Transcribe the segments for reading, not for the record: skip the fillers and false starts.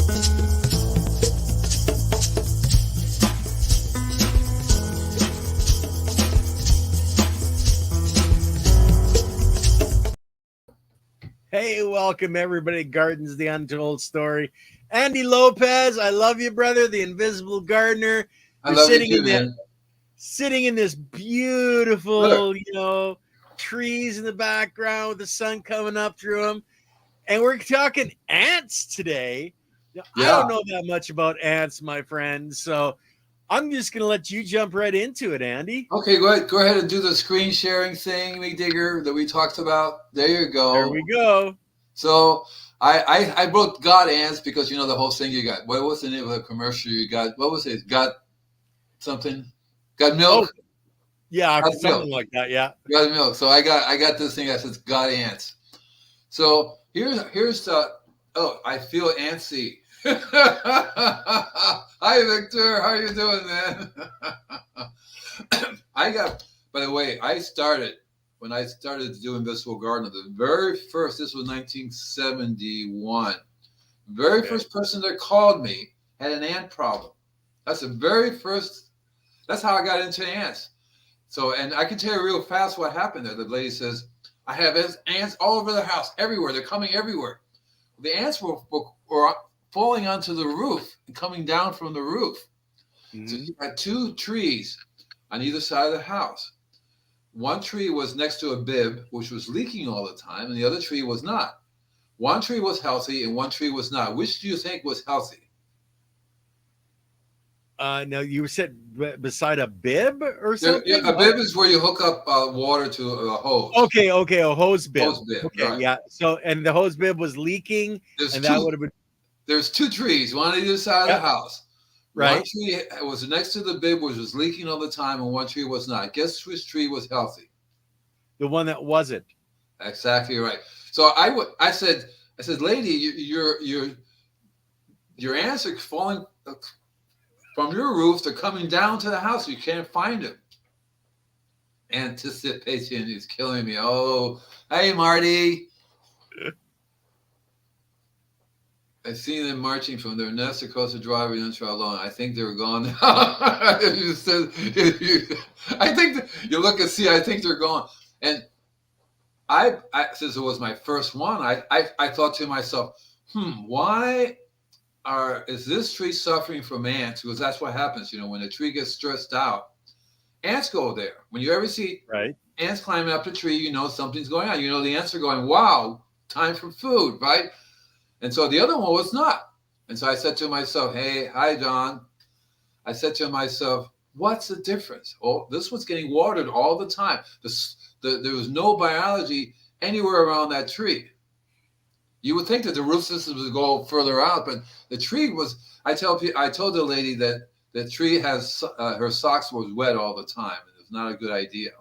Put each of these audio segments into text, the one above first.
Hey, welcome everybody. Gardens, the Untold Story. Andy Lopez, I love you, brother. The Invisible Gardener. I You're love you sitting too, in that, man. sitting in this Look, beautiful, trees in the background with the sun coming up through them. And we're talking ants today. Now, I yeah. don't know that much about ants, my friend. So I'm just going to let you jump right into it, Andy. Okay, go ahead and do the screen sharing thing, me digger, that we talked about. There you There go. we go. So I wrote "Got Ants" because you know the whole thing. You got what was the name of the commercial? You got what was it? Got something? Got Oh, milk? yeah, Got something milk? like that. Yeah. Got milk? So I got this thing that says "Got Ants." So here's the I feel antsy. Hi Victor, how you doing, man? I got, by the way, when I started to do Invisible Garden, the very first, this was 1971, the very first person that called me had an ant problem. That's the very first, that's how I got into ants. So, and I can tell you real fast what happened there. The lady says, I have ants all over the house, everywhere. They're coming everywhere. The ants were falling onto the roof and coming down from the roof. Mm-hmm. So you had two trees on either side of the house. One tree was next to a bib, which was leaking all the time, and the other tree was not. One tree was healthy and one tree was not. Which do you think was healthy? Now you said beside a bib or something? Yeah, a bib is where you hook up water to a hose. Okay, a hose bib. Hose bib, okay, right. Yeah. So, and the hose bib was leaking, that would have been. There's two trees, one on either side of the house. Right. One tree was next to the bib, which was leaking all the time, and one tree was not. Guess which tree was healthy? The one that wasn't. Exactly right. So I said, lady, your ants are falling from your roof. They're coming down to the house. You can't find them. Anticipation is killing me. Oh, hey, Marty. I've seen them marching from their nest across the driveway into our lawn. I think they were gone now. I think you look and see. I think they're gone. And I since it was my first one, I thought to myself, why is this tree suffering from ants? Because that's what happens. When a tree gets stressed out, ants go there. When you ever see ants climbing up the tree, something's going on. The ants are going, wow, time for food, right? And so the other one was not. And so I said to myself, hey, hi, John. I said to myself, what's the difference? Oh, this one's getting watered all the time. There was no biology anywhere around that tree. You would think that the root systems would go further out, but the tree was, I told the lady that the tree has, her socks was wet all the time, and it's not a good idea.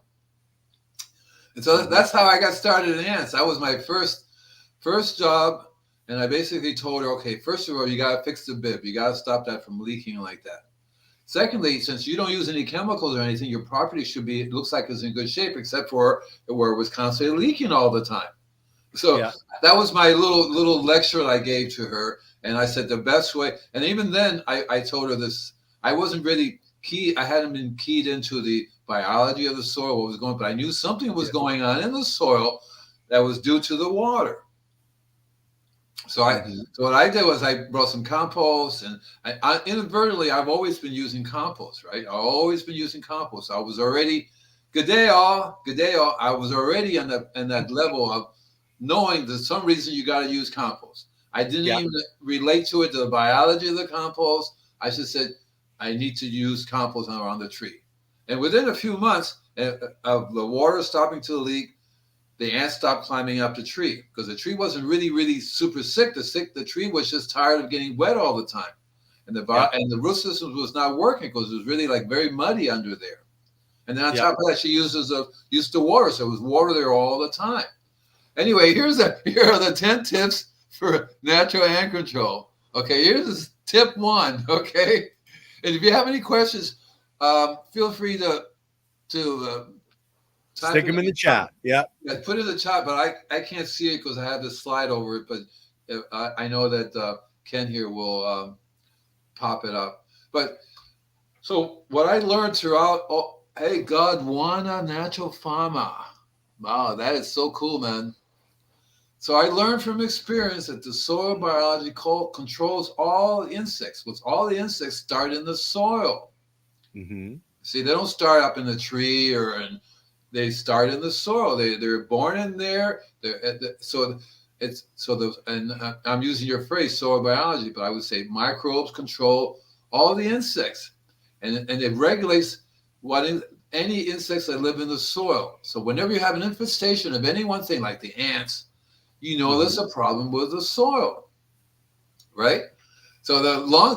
And so that's how I got started in ants. That was my first job. And I basically told her, okay, first of all, you got to fix the bib. You got to stop that from leaking like that. Secondly, since you don't use any chemicals or anything, your property it looks like it's in good shape, except for where it was constantly leaking all the time. So that was my little lecture that I gave to her. And I said the best way, and even then I told her this, I wasn't really I hadn't been keyed into the biology of the soil, what was going on, but I knew something was going on in the soil that was due to the water. So so what I did was I brought some compost, and I inadvertently I've always been using compost, right? I've always been using compost. I was already, good day all. I was already in that level of knowing that some reason you got to use compost. I didn't even relate to it, to the biology of the compost. I just said I need to use compost around the tree, and within a few months of the water stopping to leak, the ants stopped climbing up the tree because the tree wasn't really super sick. The tree was just tired of getting wet all the time, and the root system was not working because it was really like very muddy under there. And then on top of that, she used the water, so it was water there all the time. Anyway, here are the 10 tips for natural ant control. Okay, here's tip 1. Okay, and if you have any questions, feel free to stick them in the chat. Yeah, put it in the chat, but I can't see it because I have this slide over it. But I know that Ken here will pop it up. But so what I learned throughout, hey, God, Wana Natural Pharma. Wow, that is so cool, man. So I learned from experience that the soil biology controls all insects. With all the insects start in the soil. Mm-hmm. See, they don't start up in the tree they start in the soil. They're born in there. I'm using your phrase soil biology, but I would say microbes control all the insects, and it regulates any insects that live in the soil. So whenever you have an infestation of any one thing, like the ants, there's a problem with the soil, right? So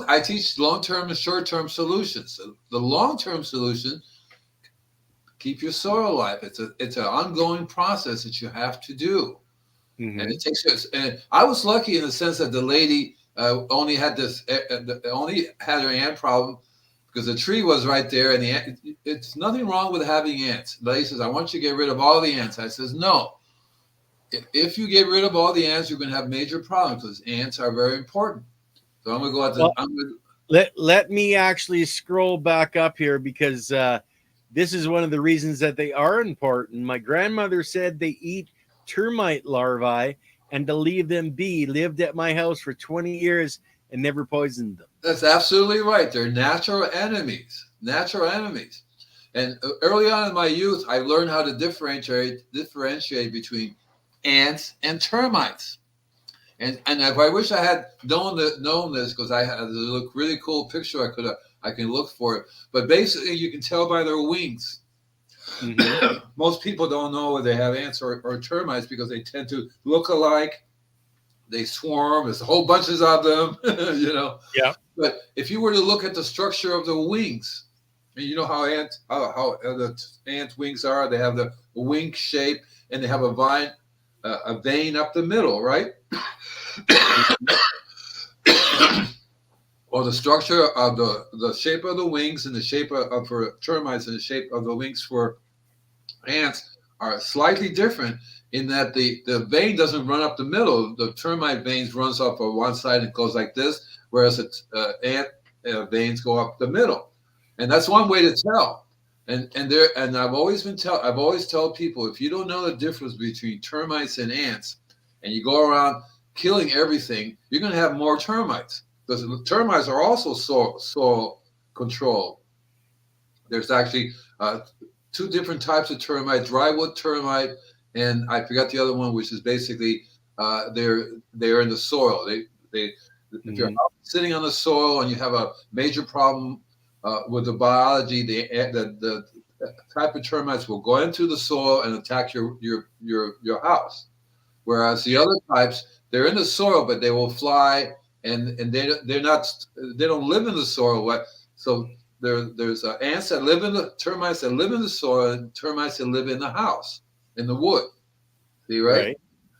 I teach long-term and short-term solutions. So the long-term solution, keep your soil alive. It's an ongoing process that you have to do, and it takes us. And I was lucky in the sense that the lady only had her ant problem because the tree was right there, and it's nothing wrong with having ants. The lady says, "I want you to get rid of all the ants." I says, "No. If you get rid of all the ants, you're going to have major problems because ants are very important." So I'm going to go out let me actually scroll back up here because this is one of the reasons that they are important. My grandmother said they eat termite larvae and to leave them be. Lived at my house for 20 years and never poisoned them. That's absolutely right. They're natural enemies. Natural enemies. And early on in my youth, I learned how to differentiate between ants and termites. And if I wish I had known this, because I had a really cool picture I can look for it. But basically, you can tell by their wings. Mm-hmm. Most people don't know whether they have ants or termites because they tend to look alike. They swarm. There's whole bunches of them, Yeah. But if you were to look at the structure of the wings, and you know how the ant wings are, they have the wing shape and they have a vein up the middle, right? Or the structure of the shape of the wings and the shape for termites and the shape of the wings for ants are slightly different in that the vein doesn't run up the middle. The termite veins runs up on one side and goes like this, whereas the ant veins go up the middle, and that's one way to tell. And I've always told people, if you don't know the difference between termites and ants, and you go around killing everything, you're going to have more termites because the termites are also soil control. There's actually two different types of termite: drywood termite, and I forgot the other one, which is basically they're in the soil. If you're sitting on the soil and you have a major problem with the biology, the type of termites will go into the soil and attack your house. Whereas the other types, they're in the soil, but they will fly, and they don't live in the soil. So there's ants that live in the termites that live in the soil, and termites that live in the house, in the wood. See, right?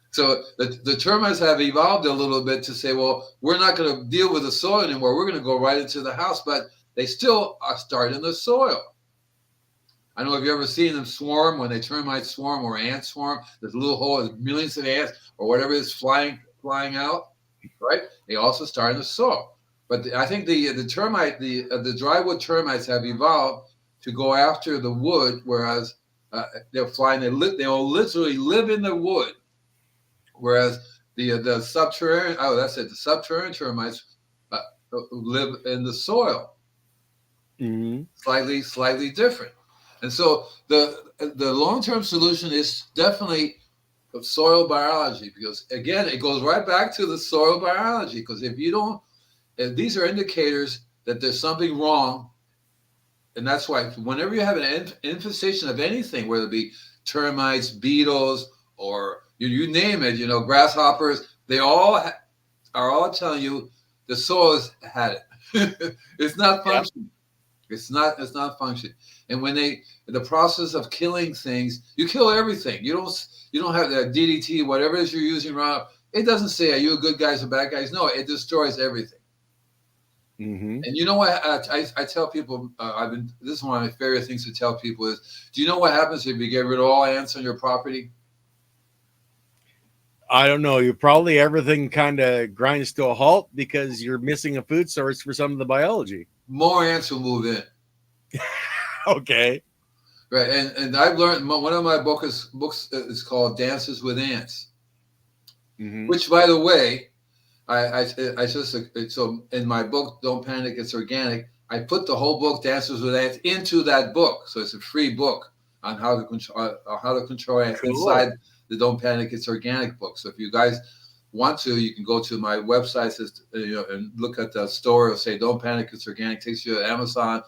So the termites have evolved a little bit to say, well, we're not going to deal with the soil anymore. We're going to go right into the house, but they still start in the soil. I don't know if you've ever seen them swarm, when they termites swarm or ants swarm. There's a little hole, there's millions of ants or whatever is flying out, right? They also start in the soil. But I think the drywood termites have evolved to go after the wood, whereas they'll fly and they'll literally live in the wood, whereas the subterranean the subterranean termites live in the soil. Mm-hmm. Slightly different. And so the long-term solution is definitely soil biology, because again, it goes right back to the soil biology. Because if these are indicators that there's something wrong, and that's why whenever you have an infestation of anything, whether it be termites, beetles, or you name it, grasshoppers, they all are all telling you the soil has had it. It's not functioning. It's not functioning. And when the process of killing things, you kill everything. You don't have that DDT, whatever it is you're using around. It doesn't say, are you good guys or bad guys? No, it destroys everything. Mm-hmm. And you know what I tell people, this is one of my favorite things to tell people is, do you know what happens if you get rid of all ants on your property? I don't know. You probably everything kind of grinds to a halt because you're missing a food source for some of the biology. More ants will move in. Okay. Right, and I've learned one of my books is called Dances with Ants, Mm-hmm. which, by the way, I just so in my book Don't Panic, It's Organic. I put the whole book Dances with Ants into that book, so it's a free book on how to control ants Cool. inside the Don't Panic, It's Organic book. So if you guys want to, you can go to my website, and look at the store. It'll say Don't Panic, It's Organic. Takes you to Amazon.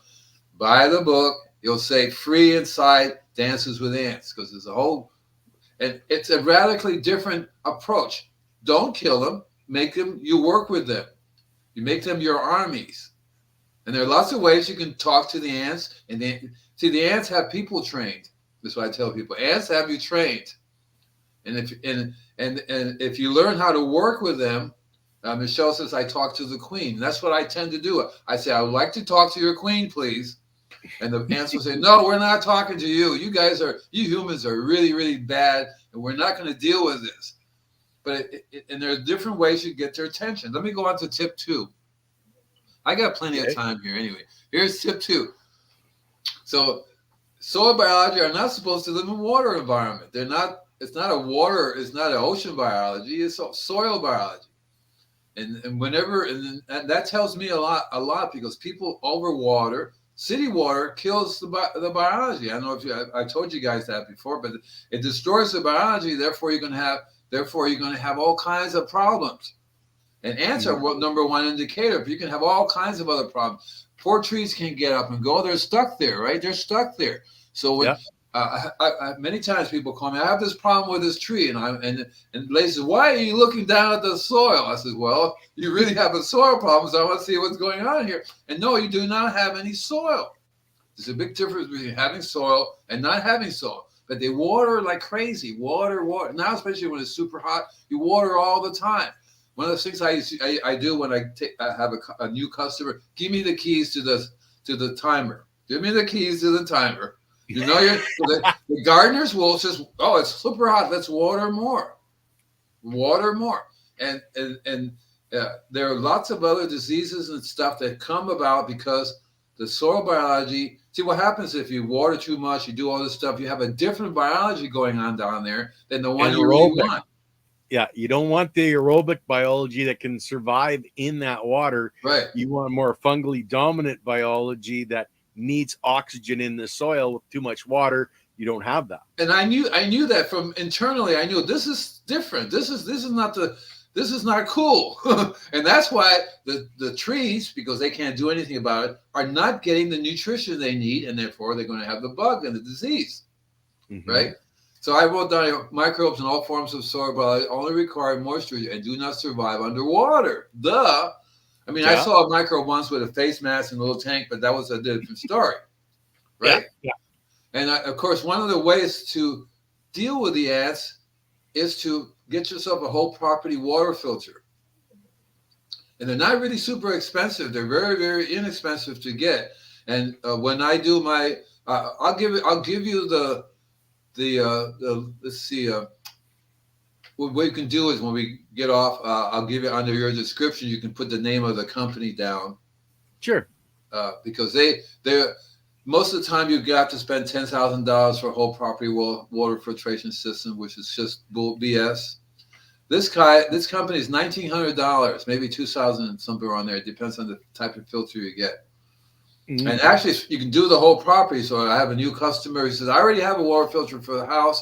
Buy the book. You'll say free inside Dances with Ants, because there's a whole, and it's a radically different approach. Don't kill them. Make them, you work with them. You make them your armies. And there are lots of ways you can talk to the ants. And the ants have people trained. That's what I tell people. Ants have you trained. And if you learn how to work with them, Michelle says, I talk to the queen. And that's what I tend to do. I say, I would like to talk to your queen, please. And the ants will say, no, we're not talking to you. You humans are really, really bad, and we're not going to deal with this. But and there are different ways you get their attention. Let me go on to tip 2. I got plenty of time here anyway. Here's tip 2. So soil biology are not supposed to live in water environment. They're not, it's not an ocean biology, it's soil biology. And whenever, and that tells me a lot because people overwater. City water kills the biology. I don't know if I told you guys that before, but it destroys the biology. Therefore, you're going to have all kinds of problems. And ants are number one indicator. But you can have all kinds of other problems. Poor trees can't get up and go. They're stuck there, right? They're stuck there. So when many times people call me, I have this problem with this tree, and Lady says, why are you looking down at the soil? I said, well, you really have a soil problem, so I want to see what's going on here. And no, you do not have any soil. There's a big difference between having soil and not having soil. But they water like crazy. Water. Now, especially when it's super hot, you water all the time. One of the things I do when I have a new customer, give me the keys to the timer. Give me the keys to the timer. You know, the gardeners will just, oh, it's super hot. Let's water more. Water more. And there are lots of other diseases and stuff that come about because the soil biology. See, what happens if you water too much, you do all this stuff, you have a different biology going on down there than the one you really want. Yeah, you don't want the aerobic biology that can survive in that water. Right. You want more fungally dominant biology that needs oxygen in the soil. With too much water, you don't have that. And I knew that from internally. I knew this is different. This is not cool. And that's why the trees, because they can't do anything about it, are not getting the nutrition they need, and therefore they're going to have the bug and the disease. Right. So I wrote down microbes in all forms of soil biology only require moisture and do not survive underwater. Duh. I mean, I saw a microbe once with a face mask and a little tank, but that was a different story, right? Yeah. And of course, one of the ways to deal with the ants is to get yourself a whole property water filter. And they're not really super expensive. They're very, very inexpensive to get. And when I do my, I'll give you the let's see. What you can do is when we get off, I'll give you under your description. You can put the name of the company down. Sure. Because they're most of the time you have to spend $10,000 for a whole property water filtration system, which is just BS. This company is $1,900, maybe $2,000 somewhere on there. It depends on the type of filter you get. Mm-hmm. And actually, you can do the whole property. So I have a new customer. He says, I already have a water filter for the house,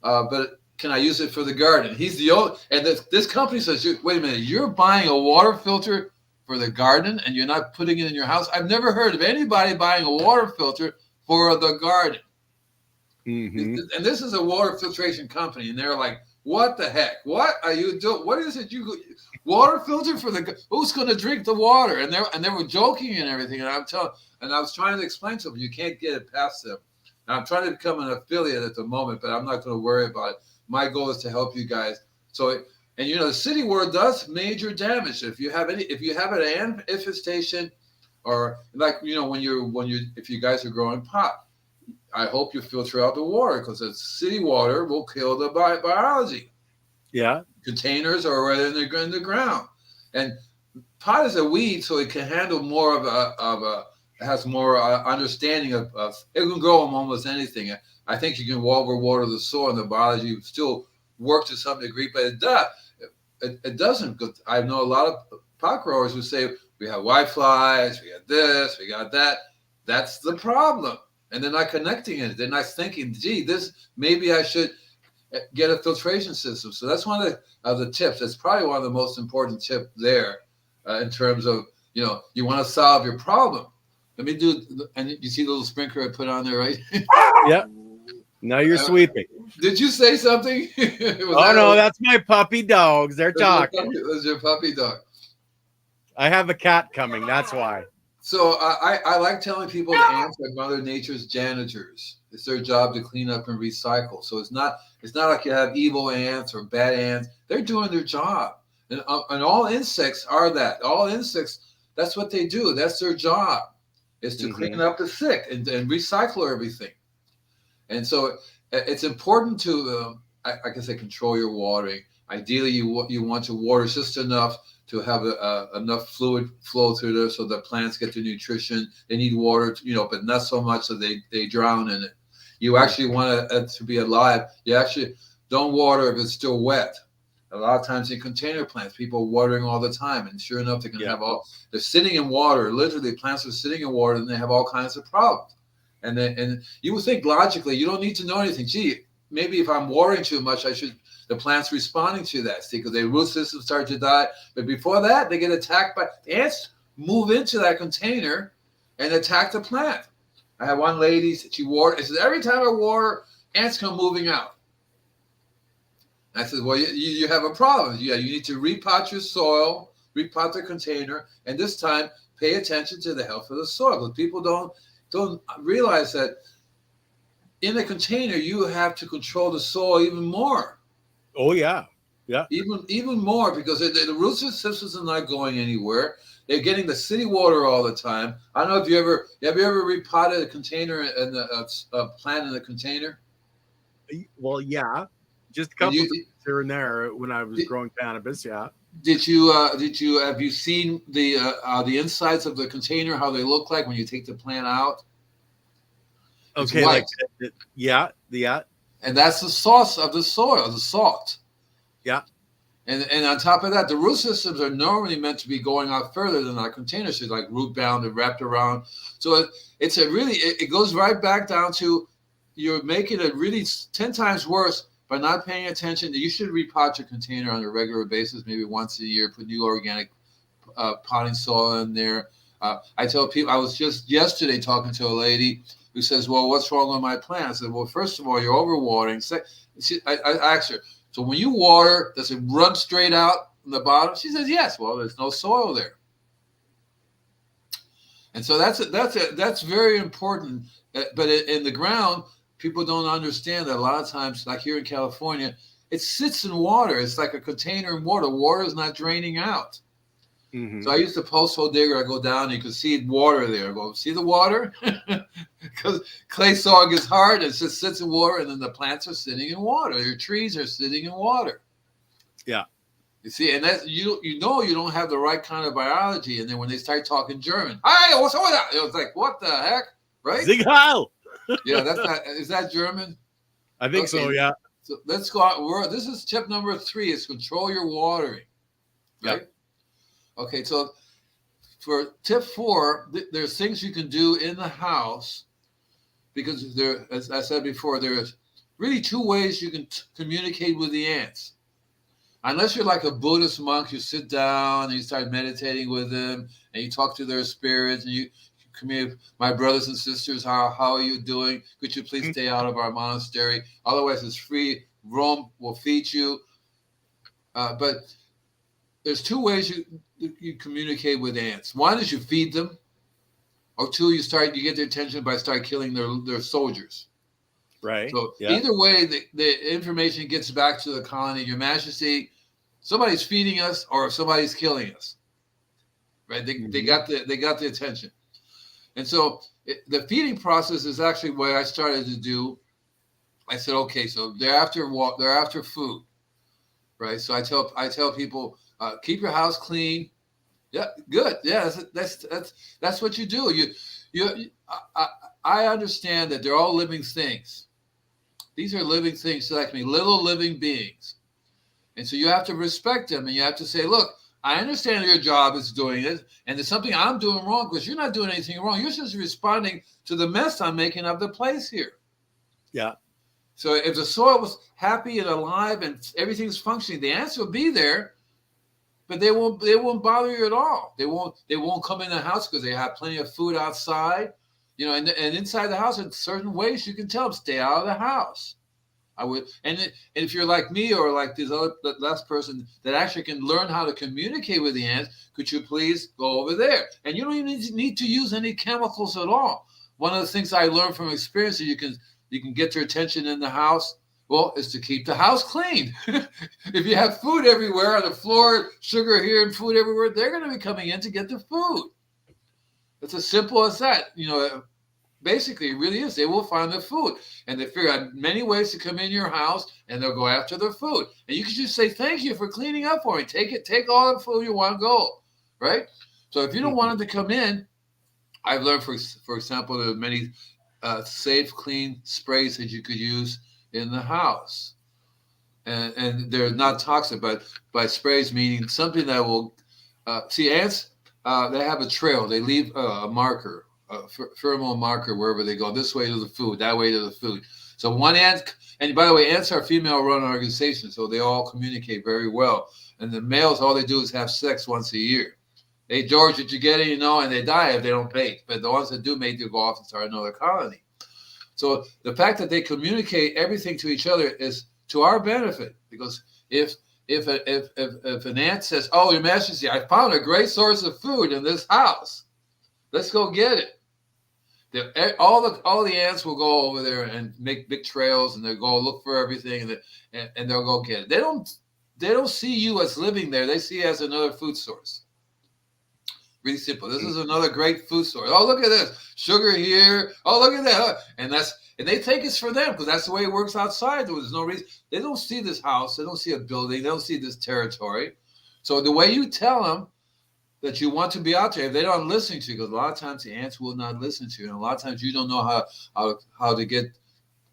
but can I use it for the garden? He's the old, and this company says, wait a minute, you're buying a water filter for the garden and you're not putting it in your house? I've never heard of anybody buying a water filter for the garden. Mm-hmm. And this is a water filtration company, and they're like, what the heck? What are you doing? What is it water filter for who's going to drink the water? And they were joking and everything. And I was trying to explain to them, you can't get it past them. And I'm trying to become an affiliate at the moment, but I'm not going to worry about it. My goal is to help you guys. So, and the city water does major damage. If you have an ant infestation, or like, if you guys are growing pot, I hope you filter out the water, because the city water will kill the biology. Yeah, containers or whether in the ground. And pot is a weed, so it can handle more of a has more understanding of it can grow on almost anything. I think you can overwater the soil and the biology still work to some degree, but it does. It doesn't. I know a lot of pot growers who say we have white flies, we got this, we got that. That's the problem, and they're not connecting it. They're not thinking, gee, this maybe I should get a filtration system. So that's one of the tips. That's probably one of the most important tips there in terms of, you want to solve your problem. Let me do, and you see the little sprinkler I put on there, right? Yeah. Now you're sweeping. Did you say something? No, that's my puppy dogs. They're talking. That's your puppy dog. I have a cat coming. That's why. So I like telling people the ants are Mother Nature's janitors. It's their job to clean up and recycle. So it's not like you have evil ants or bad ants. They're doing their job. And all insects are that. All insects, that's what they do. That's their job, is to clean up the sick and recycle everything. And so it's important to, I can say, control your watering. Ideally, you want to water just enough to have enough fluid flow through there so the plants get the nutrition. They need water, but not so much so they drown in it. You actually want it to be alive. You actually don't water if it's still wet. A lot of times in container plants, people are watering all the time, and sure enough, they can have they're sitting in water. Literally, plants are sitting in water, and they have all kinds of problems. And you would think logically, you don't need to know anything. Gee, maybe if I'm watering too much, the plant's responding to that. See, because their root systems start to die. But before that, they get attacked by ants. Move into that container and attack the plant. I had one lady, she watered. She said, every time I water, ants come moving out. I said, well, you have a problem. Yeah, you need to repot your soil, repot the container, and this time pay attention to the health of the soil. Because people don't realize that in a container you have to control the soil even more. Oh yeah, yeah. Even more, because the root systems are not going anywhere. They're getting the city water all the time. I don't know if have you ever repotted a container and a plant in a container? Well, yeah, just a couple here and there when I was growing cannabis. Yeah. Have you seen the insides of the container, how they look like when you take the plant out? Okay, like yeah. And that's the sauce of the soil, the salt. Yeah. And on top of that, the root systems are normally meant to be going out further than our containers, so like root bound and wrapped around. So it goes right back down to you're making it really 10 times worse by not paying attention. You should repot your container on a regular basis, maybe once a year, put new organic potting soil in there. I tell people, I was just yesterday talking to a lady who says, well, what's wrong with my plant? I said, well, first of all, you're overwatering. I asked her, so when you water, does it run straight out from the bottom? She says, yes. Well, there's no soil there. And so that's very important. But in the ground, people don't understand that a lot of times, like here in California, it sits in water. It's like a container in water. Water is not draining out. Mm-hmm. So I used to post hole digger. I go down, and you can see water there. I go, see the water? Because clay soil gets hard, it just sits in water, and then the plants are sitting in water. Your trees are sitting in water. Yeah. You see, and that's you don't have the right kind of biology. And then when they start talking German, hi, what's going on? It was like, what the heck? Right? Sig Heil. Yeah, is that German? I think so, yeah. So let's go out. This is tip number 3 is control your watering. Right? Yep. Okay, so for tip 4, there's things you can do in the house, because there, as I said before, there's really 2 ways you can communicate with the ants. Unless you're like a Buddhist monk, you sit down and you start meditating with them and you talk to their spirits and you communicate, my brothers and sisters, how are you doing? Could you please stay out of our monastery? Otherwise, it's free. Rome will feed you. But there's 2 ways you communicate with ants. One is you feed them, or 2, you get their attention by killing their soldiers. Right. So either way, the information gets back to the colony. Your Majesty, somebody's feeding us, or somebody's killing us. Right? They got the attention, and so the feeding process is actually what I started to do. I said, okay, so they're after food. right? So I tell people, keep your house clean. Yeah, good. Yeah, that's what you do. I understand that they're all living things. These are living things, so like me, little living beings. And so you have to respect them, and you have to say, look, I understand your job is doing it, and there's something I'm doing wrong, because you're not doing anything wrong. You're just responding to the mess I'm making of the place here. Yeah. So if the soil was happy and alive and everything's functioning, the ants will be there, but they won't bother you at all. They won't come in the house because they have plenty of food outside. And inside the house, in certain ways, you can tell them, stay out of the house. I would, and if you're like me or like this other last person that actually can learn how to communicate with the ants, could you please go over there? And you don't even need to use any chemicals at all. One of the things I learned from experience that you can get their attention in the house, well, is to keep the house clean. If you have food everywhere on the floor, sugar here and food everywhere, they're going to be coming in to get the food. It's as simple as that. Basically, it really is. They will find the food, and they figure out many ways to come in your house, and they'll go after the food. And you can just say, "Thank you for cleaning up for me. Take all the food you want, go." Right. So if you don't want them to come in, I've learned, for example, there are many safe, clean sprays that you could use in the house, and they're not toxic, but by sprays meaning something that will see ants. They have a trail. They leave a marker. Pheromone marker wherever they go, this way to the food, that way to the food. So one ant, and by the way, ants are female-run organizations, so they all communicate very well. And the males, all they do is have sex once a year. Hey, George, did you get it? And they die if they don't mate. But the ones that do mate, they go off and start another colony. So the fact that they communicate everything to each other is to our benefit, because if an ant says, "Oh, Your Majesty, I found a great source of food in this house. Let's go get it." All the ants will go over there and make big trails, and they'll go look for everything, and they'll go get it. They don't see you as living there. They see you as another food source. Really simple. This is another great food source. Oh, look at this sugar here. Oh, look at that. And they think it's for them because that's the way it works outside. There's no reason. They don't see this house. They don't see a building. They don't see this territory. So the way you tell them that you want to be out there, if they don't listen to you, because a lot of times the ants will not listen to you, and a lot of times you don't know how to get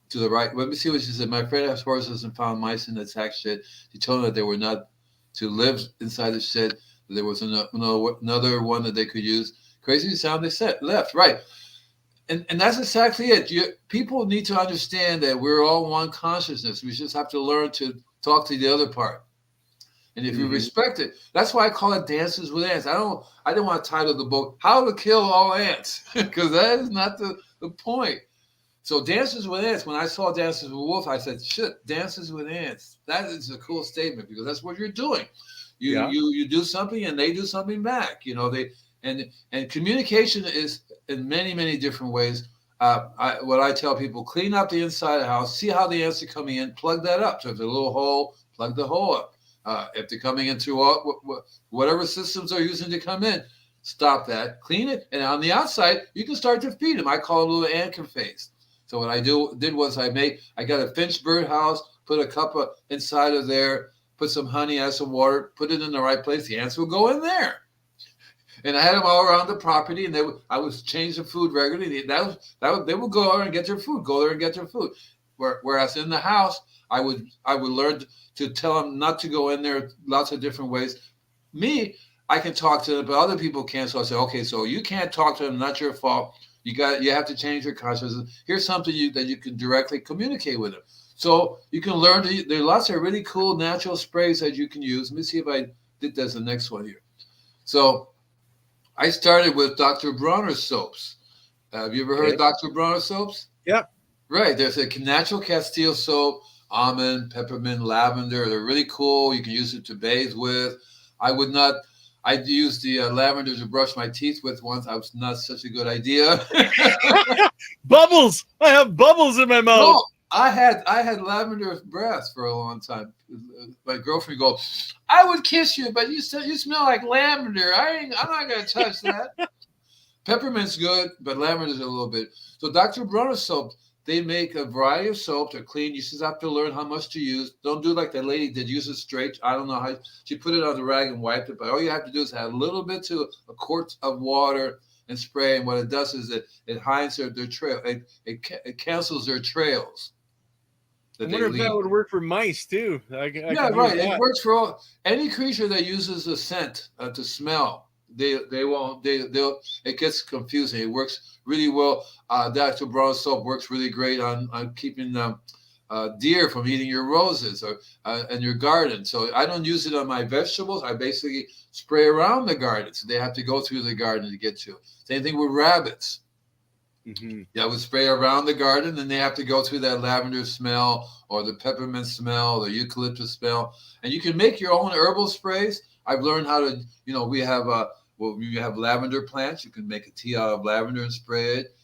to the right. Let me see what she said. My friend has horses and found mice in the tack shed. He told them that they were not to live inside the shed. There was another one that they could use. Crazy sound, they said, left, right. And that's exactly it. People need to understand that we're all one consciousness. We just have to learn to talk to the other part. And if you respect it, that's why I call it Dances with Ants. I didn't want to title the book How to Kill All Ants, because that is not the point. So Dances with Ants, when I saw Dances with Wolves, I said, shit, Dances with Ants. That is a cool statement, because that's what you're doing. You do something and they do something back. And communication is in many, many different ways. What I tell people, clean up the inside of the house, see how the ants are coming in, plug that up. So if there's a little hole, plug the hole up. If they're coming in through whatever systems are using to come in, stop that, clean it, and on the outside you can start to feed them. I call it a little interface. So what I did was I got a finch bird house, put a cup inside of there, put some honey, add some water, put it in the right place. The ants will go in there, and I had them all around the property, and I would change the food regularly. They would go over and get their food. Go there and get their food. Whereas in the house, I would learn to tell them not to go in there lots of different ways. Me, I can talk to them, but other people can't. So I say, okay, so you can't talk to them, not your fault. You have to change your consciousness. Here's something that you can directly communicate with them. So you can learn. There are lots of really cool natural sprays that you can use. Let me see if I did this the next one here. So I started with Dr. Bronner's soaps. Have you ever heard of Dr. Bronner's soaps? Yep. Right. There's a natural Castile soap, almond, peppermint, lavender. They're really cool. You can use it to bathe with. I used the lavender to brush my teeth with once. It was not such a good idea. Bubbles. I have bubbles in my mouth. No, I had lavender breath for a long time. My girlfriend would go, I would kiss you, but you smell like lavender. I'm not going to touch that. Peppermint's good, but lavender's a little bit. So Dr. Bronner's soap, they make a variety of soaps. They're clean. You just have to learn how much to use. Don't do like that lady did. Use it straight. I don't know how she put it on the rag and wiped it, but all you have to do is add a little bit to a quart of water and spray. And what it does is it hides their trail. It cancels their trails. I wonder if that would work for mice too. Yeah, right. It works for any creature that uses a scent to smell. They'll it gets confusing. It works really well. Dr. Brown soap works really great on keeping deer from eating your roses or and your garden. So I don't use it on my vegetables. I basically spray around the garden, so they have to go through the garden to get to. Same thing with rabbits. Mm-hmm. Yeah, I would spray around the garden, and they have to go through that lavender smell or the peppermint smell, the eucalyptus smell. And you can make your own herbal sprays. I've learned how to, we have you have lavender plants. You can make a tea out of lavender and spray it.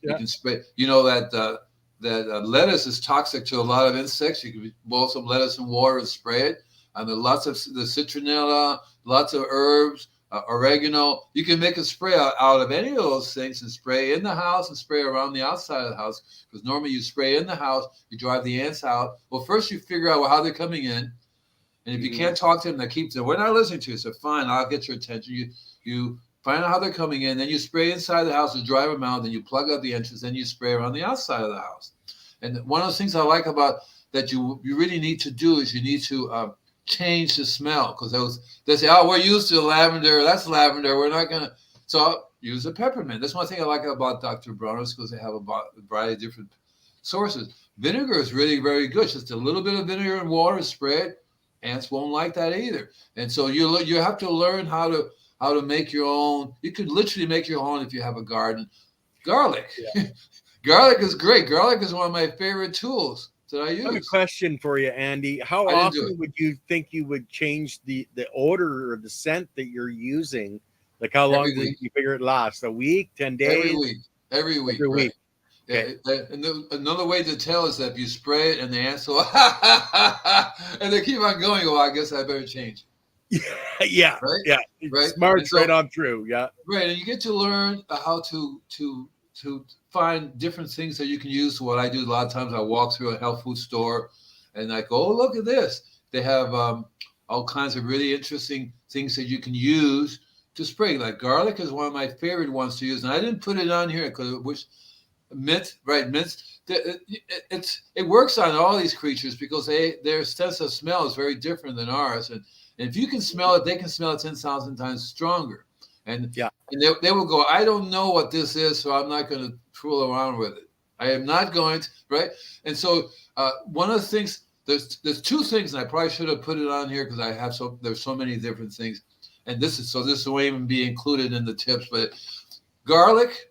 You can spray, that lettuce is toxic to a lot of insects. You can boil some lettuce in water and spray it. And there are lots of the citronella, lots of herbs. Oregano. You can make a spray out of any of those things and spray in the house and spray around the outside of the house, because normally you spray in the house, you drive the ants out. Well, first you figure out how they're coming in, and if you can't talk to them, they keep them. We're not listening to you, so fine, I'll get your attention. You find out how they're coming in, then you spray inside the house to drive them out, then you plug up the entrance, then you spray around the outside of the house. And one of the things I like about that you really need to do is you need to change the smell, because they say, oh, we're used to lavender. That's lavender. We're not gonna. So I'll use a peppermint. That's one thing I like about Dr. Bronner's, because they have a variety of different sources. Vinegar is really very good. Just a little bit of vinegar and water, spray it. Ants won't like that either. And so you have to learn how to make your own. You could literally make your own if you have a garden. Garlic. Yeah. Garlic is great. Garlic is one of my favorite tools that I use. I have a question for you, Andy. How often would you think you would change the odor or the scent that you're using? Like how long do you figure it lasts? A week, 10 days? Every week. Every week. Okay. And another way to tell is that if you spray it and the ants go, and they keep on going, well, I guess I better change. Yeah. Right? Yeah. Right. Smart, right on through. Yeah. Right. And you get to learn how to find different things that you can use. What I do a lot of times, I walk through a health food store and I go, oh, look at this. They have all kinds of really interesting things that you can use to spray. Like garlic is one of my favorite ones to use. And I didn't put it on here because mint. It works on all these creatures because their sense of smell is very different than ours. And if you can smell it, they can smell it 10,000 times stronger. And they will go, I don't know what this is, so I'm not going to fool around with it. I am not going to, right? And so one of the things, there's two things, and I probably should have put it on here because there's so many different things. And this will even be included in the tips. But garlic,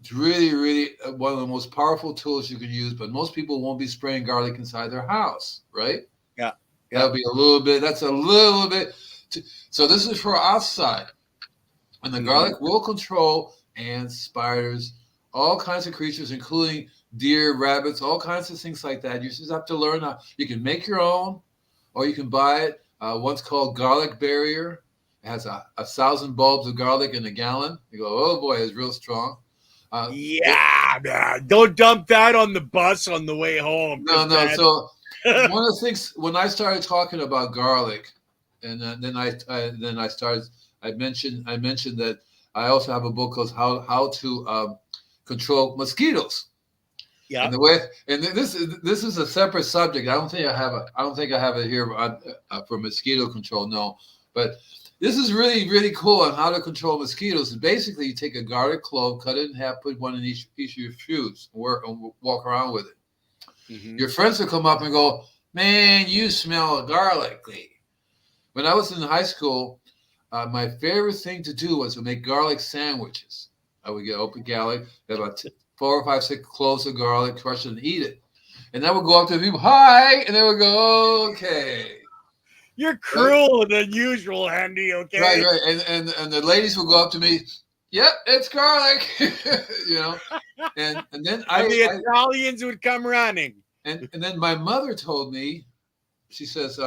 it's really, really one of the most powerful tools you can use. But most people won't be spraying garlic inside their house, right? Yeah. That'll be a little bit. That's a little bit. So this is for outside. And the garlic will control ants, spiders, all kinds of creatures, including deer, rabbits, all kinds of things like that. You just have to learn how. You can make your own, or you can buy it. One's called Garlic Barrier. It has 1,000 bulbs of garlic in a gallon. You go, oh boy, it's real strong. Don't dump that on the bus on the way home. No. So one of the things when I started talking about garlic, and then I started. I mentioned that I also have a book called How to Control Mosquitoes. Yeah. And this is a separate subject. I don't think I have it here for mosquito control. No, but this is really, really cool on how to control mosquitoes. And basically, you take a garlic clove, cut it in half, put one in each of your shoes, and walk around with it. Mm-hmm. Your friends will come up and go, "Man, you smell garlicky." When I was in high school, my favorite thing to do was to make garlic sandwiches. I would get open garlic, about 4 or 5, 6 cloves of garlic, crush it and eat it. And I would go up to people, hi, and they would go, okay. You're crueler than usual, Andy, okay? Right. And the ladies would go up to me, yep, it's garlic, And then the Italians would come running. And then my mother told me, she says,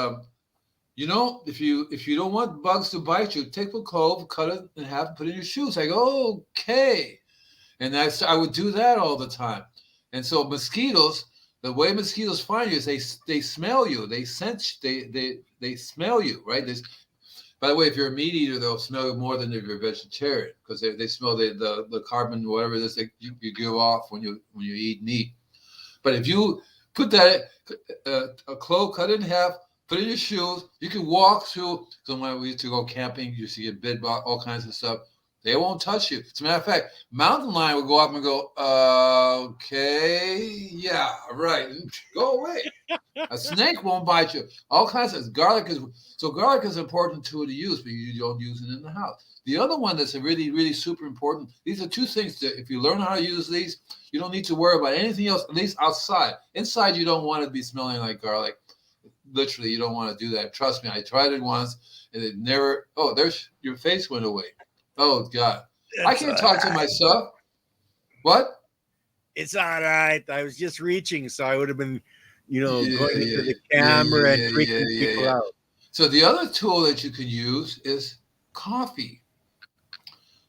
if you don't want bugs to bite you, take a clove, cut it in half, and put it in your shoes. I go, okay. And I would do that all the time. And so mosquitoes, the way mosquitoes find you is they smell you, they sense, they smell you, right? By the way, if you're a meat eater, they'll smell you more than if you're a vegetarian, because they smell the carbon, whatever it is that you give off when you eat meat. But if you put that a clove cut in half, put in your shoes, you can walk through. So when we used to go camping, you used to get bit by all kinds of stuff. They won't touch you. As a matter of fact, mountain lion will go up and go, okay, yeah, right, go away. A snake won't bite you. All kinds of garlic is important tool to use, but you don't use it in the house. The other one that's a really, really super important. These are two things that if you learn how to use these, you don't need to worry about anything else, at least outside. Inside, you don't want to be smelling like garlic. Literally, you don't want to do that. Trust me, I tried it once, and it never. Oh, there's your face went away. Oh God, I can't talk to myself. What? It's all right. I was just reaching, so I would have been, going into the camera and freaking people out. So the other tool that you can use is coffee.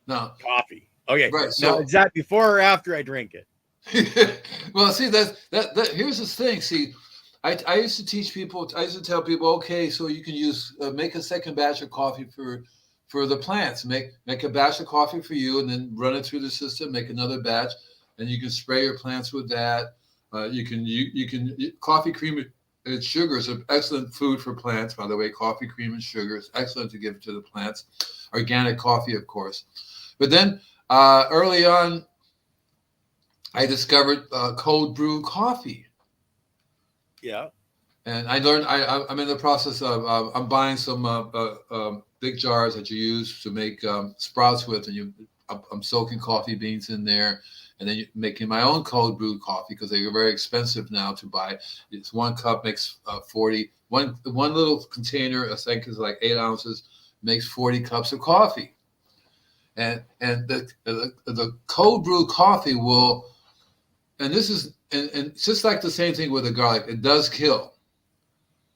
Now, coffee. Okay. Right. So is that before or after I drink it? Well, see, that here's the thing. See, I used to teach people. I used to tell people, okay, so you can use make a second batch of coffee for the plants. Make a batch of coffee for you, and then run it through the system. Make another batch, and you can spray your plants with that. You can coffee cream and sugar is an excellent food for plants. By the way, coffee cream and sugar is excellent to give to the plants. Organic coffee, of course. But then early on, I discovered cold brew coffee. Yeah. And I learned. I'm in the process of. I'm buying some big jars that you use to make sprouts with, and I'm soaking coffee beans in there, and then making my own cold brew coffee because they are very expensive now to buy. It's 1 cup makes 40. One little container, I think, is like 8 ounces, makes 40 cups of coffee, and the cold brew coffee will, and this is and just like the same thing with the garlic, it does kill.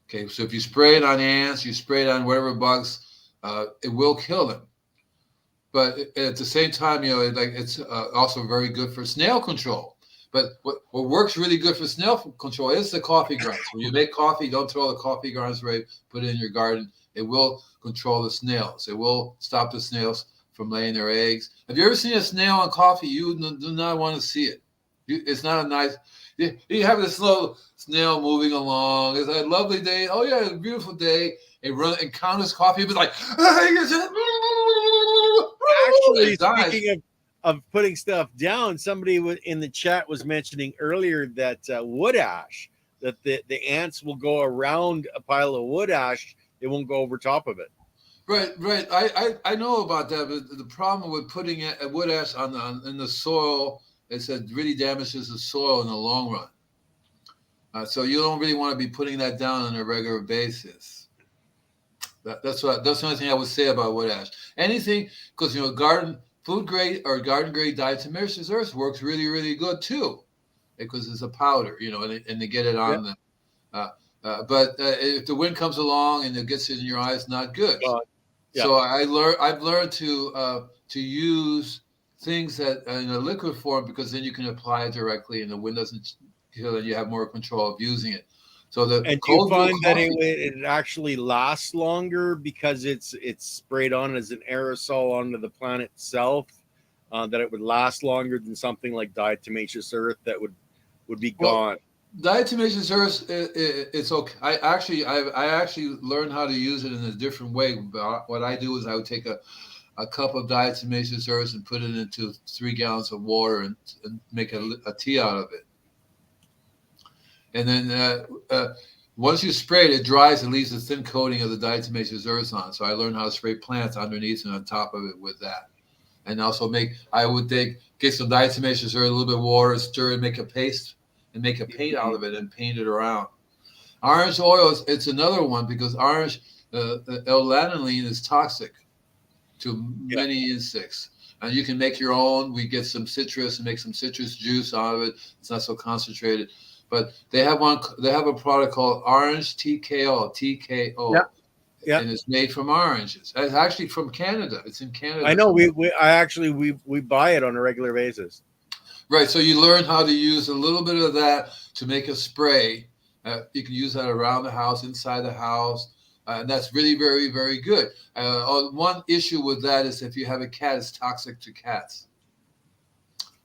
Okay, so if you spray it on ants, you spray it on whatever bugs, it will kill them. But at the same time, it's also very good for snail control. But what works really good for snail control is the coffee grinds. When you make coffee, don't throw the coffee grinds away. Put it in your garden. It will control the snails. It will stop the snails from laying their eggs. Have you ever seen a snail on coffee? You do not want to see it. It's not a nice. You have this little snail moving along. It's a lovely day. Oh yeah, it's a beautiful day. It run and count his coffee. It was like. Actually, speaking of putting stuff down, somebody in the chat was mentioning earlier that wood ash, that the ants will go around a pile of wood ash. They won't go over top of it. Right. I know about that, but the problem with putting wood ash in the soil is that it really damages the soil in the long run. So you don't really want to be putting that down on a regular basis. That's the only thing I would say about wood ash. Anything, because food grade or garden grade diatomaceous earth works really, really good too, because it's a powder, and they get it on them. But if the wind comes along and it gets in your eyes, not good. So I've learned to use things that in a liquid form, because then you can apply it directly, and the wind doesn't kill it. You have more control of using it. So and do you find that it actually lasts longer because it's sprayed on as an aerosol onto the plant itself, that it would last longer than something like diatomaceous earth that would be gone? Diatomaceous earth, it's okay. I actually learned how to use it in a different way. What I do is I would take a cup of diatomaceous earth and put it into 3 gallons of water and make a tea out of it. And then once you spray it, it dries and leaves a thin coating of the diatomaceous earth on. So I learned how to spray plants underneath and on top of it with that. And also I would get some diatomaceous earth, a little bit of water, stir it, make a paste, and make a paint out of it and paint it around. Orange oil, it's another one because orange L-lanolin is toxic to many insects. And you can make your own. We get some citrus and make some citrus juice out of it. It's not so concentrated. But they have a product called Orange TKO. Yeah. And it's made from oranges. It's actually from Canada. It's in Canada. I know. We buy it on a regular basis. Right. So you learn how to use a little bit of that to make a spray. You can use that around the house, inside the house. And that's really very, very good. One issue with that is if you have a cat, it's toxic to cats.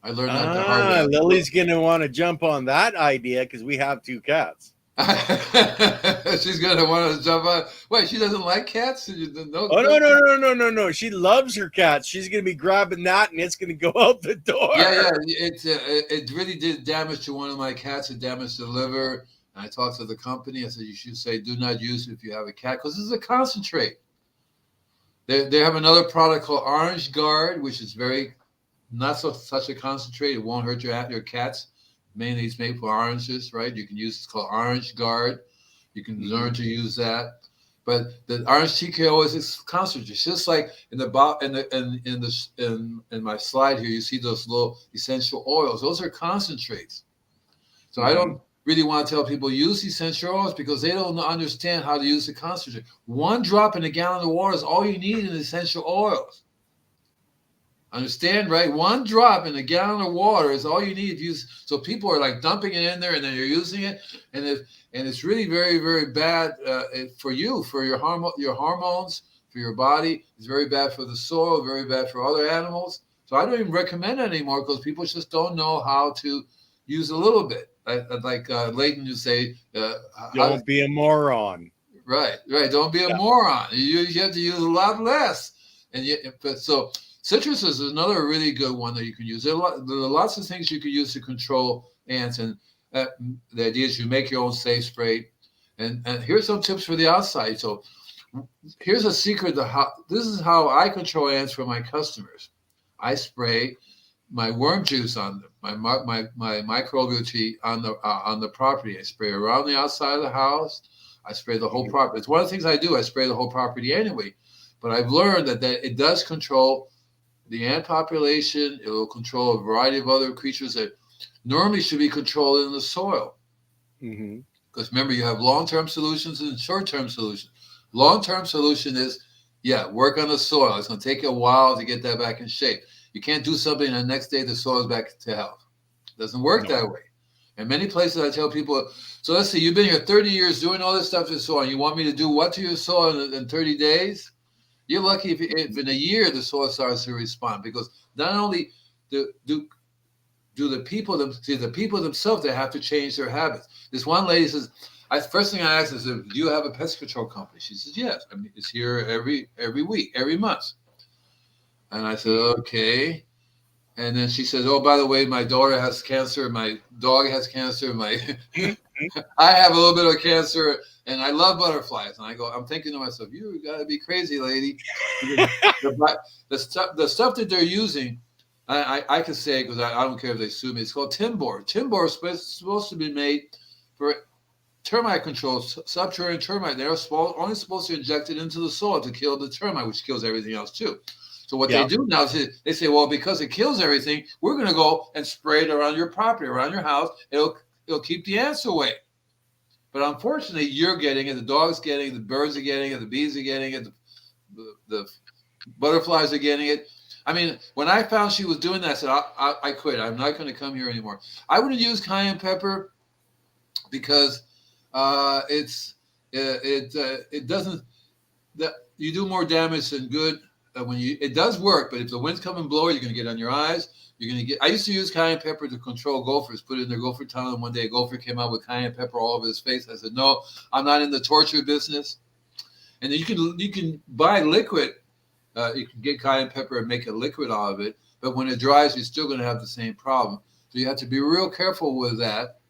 I learned that the hard way. Lily's going to want to jump on that idea because we have 2 cats. She's going to want to jump on. Wait, she doesn't like cats? No. No. She loves her cats. She's going to be grabbing that and it's going to go out the door. Yeah. It really did damage to one of my cats. It damaged the liver. And I talked to the company. I said, you should say, do not use it if you have a cat because this is a concentrate. They have another product called Orange Guard, which is very not such a concentrate. It won't hurt your cats. Mainly it's made for oranges, right? You can use it's called Orange Guard. You can learn to use that. But the orange TKO is concentrate. It's just like in my slide here, you see those little essential oils. Those are concentrates. So I don't really want to tell people use essential oils because they don't understand how to use the concentrate. 1 drop in a gallon of water is all you need in essential oils. Understand, right? 1 drop in a gallon of water is all you need to use. So people are like dumping it in there and then you're using it. And it's really very, very bad for you, for your hormones, for your body. It's very bad for the soil, very bad for other animals. So I don't even recommend it anymore because people just don't know how to use a little bit. Like Leighton, you say, don't be a moron. Right. Don't be a moron. You have to use a lot less. So citrus is another really good one that you can use. There are lots of things you can use to control ants, and the idea is you make your own safe spray. And here's some tips for the outside. So here's a secret. This is how I control ants for my customers. I spray my worm juice on them, my microbial tea on the property. I spray around the outside of the house. I spray the whole property. It's one of the things I do. I spray the whole property anyway. But I've learned that it does control the ant population. It will control a variety of other creatures that normally should be controlled in the soil. Because remember, you have long-term solutions and short-term solutions. Long-term solution is, work on the soil. It's going to take you a while to get that back in shape. You can't do something and the next day the soil is back to health. It doesn't work that way. In many places I tell people, so let's say you've been here 30 years doing all this stuff to the soil. You want me to do what to your soil in 30 days? You're lucky if in a year the soil starts to respond, because not only do the people themselves, they have to change their habits. This one lady says, first thing I asked is, do you have a pest control company? She says, yes. I mean, it's here every week, every month. And I said, okay. And then she said, oh, by the way, my daughter has cancer. My dog has cancer. I have a little bit of cancer, and I love butterflies. And I'm thinking to myself, you got to be crazy, lady. The stuff that they're using, I can say, because I don't care if they sue me, it's called Timbor. Timbor is supposed to be made for termite control, subterranean termite. They're only supposed to inject it into the soil to kill the termite, which kills everything else too. So what they do now is they say, well, because it kills everything, we're going to go and spray it around your property, around your house. It'll keep the ants away. But unfortunately, you're getting it. The dog's getting it. The birds are getting it. The bees are getting it. The butterflies are getting it. I mean, when I found she was doing that, I said, I quit. I'm not going to come here anymore. I wouldn't use cayenne pepper because it doesn't. You do more damage than good. It does work, but if the wind's coming blow, you're going to get on your eyes. I used to use cayenne pepper to control gophers, put it in their gopher tunnel. And one day a gopher came out with cayenne pepper all over his face. I said, no, I'm not in the torture business. And then you can buy liquid. You can get cayenne pepper and make a liquid out of it. But when it dries, you're still going to have the same problem. So you have to be real careful with that.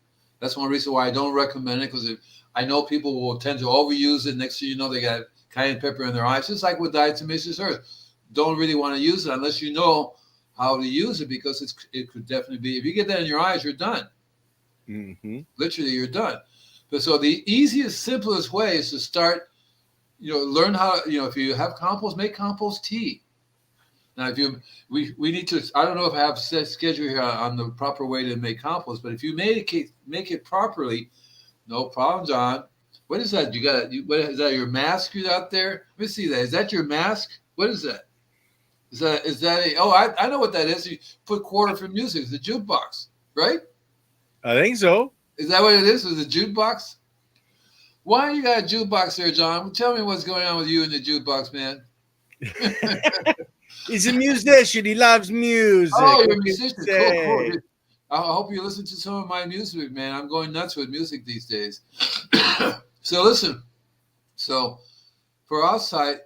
That's one reason why I don't recommend it, because I know people will tend to overuse it. Next thing you know, they got cayenne pepper in their eyes, just like with diatomaceous earth. Don't really want to use it unless you know how to use it, because it could definitely be, if you get that in your eyes, you're done. Literally, you're done. But so the easiest, simplest way is to start, learn how, if you have compost, make compost tea. Now, we need to, I don't know if I have set schedule here on the proper way to make compost, but if you make it properly, no problem, John. What is that? What is that, your mask out there? Let me see that. Is that your mask? What is that? I know what that is. You put quarter for music. It's a jukebox, right? I think so. Is that what it is? Is a jukebox? Why you got a jukebox there, John? Tell me what's going on with you in the jukebox, man. He's a musician. He loves music. Oh, you're What a can you musician. Cool, cool. say? Dude. I hope you listen to some of my music, man. I'm going nuts with music these days. So listen. So for outside,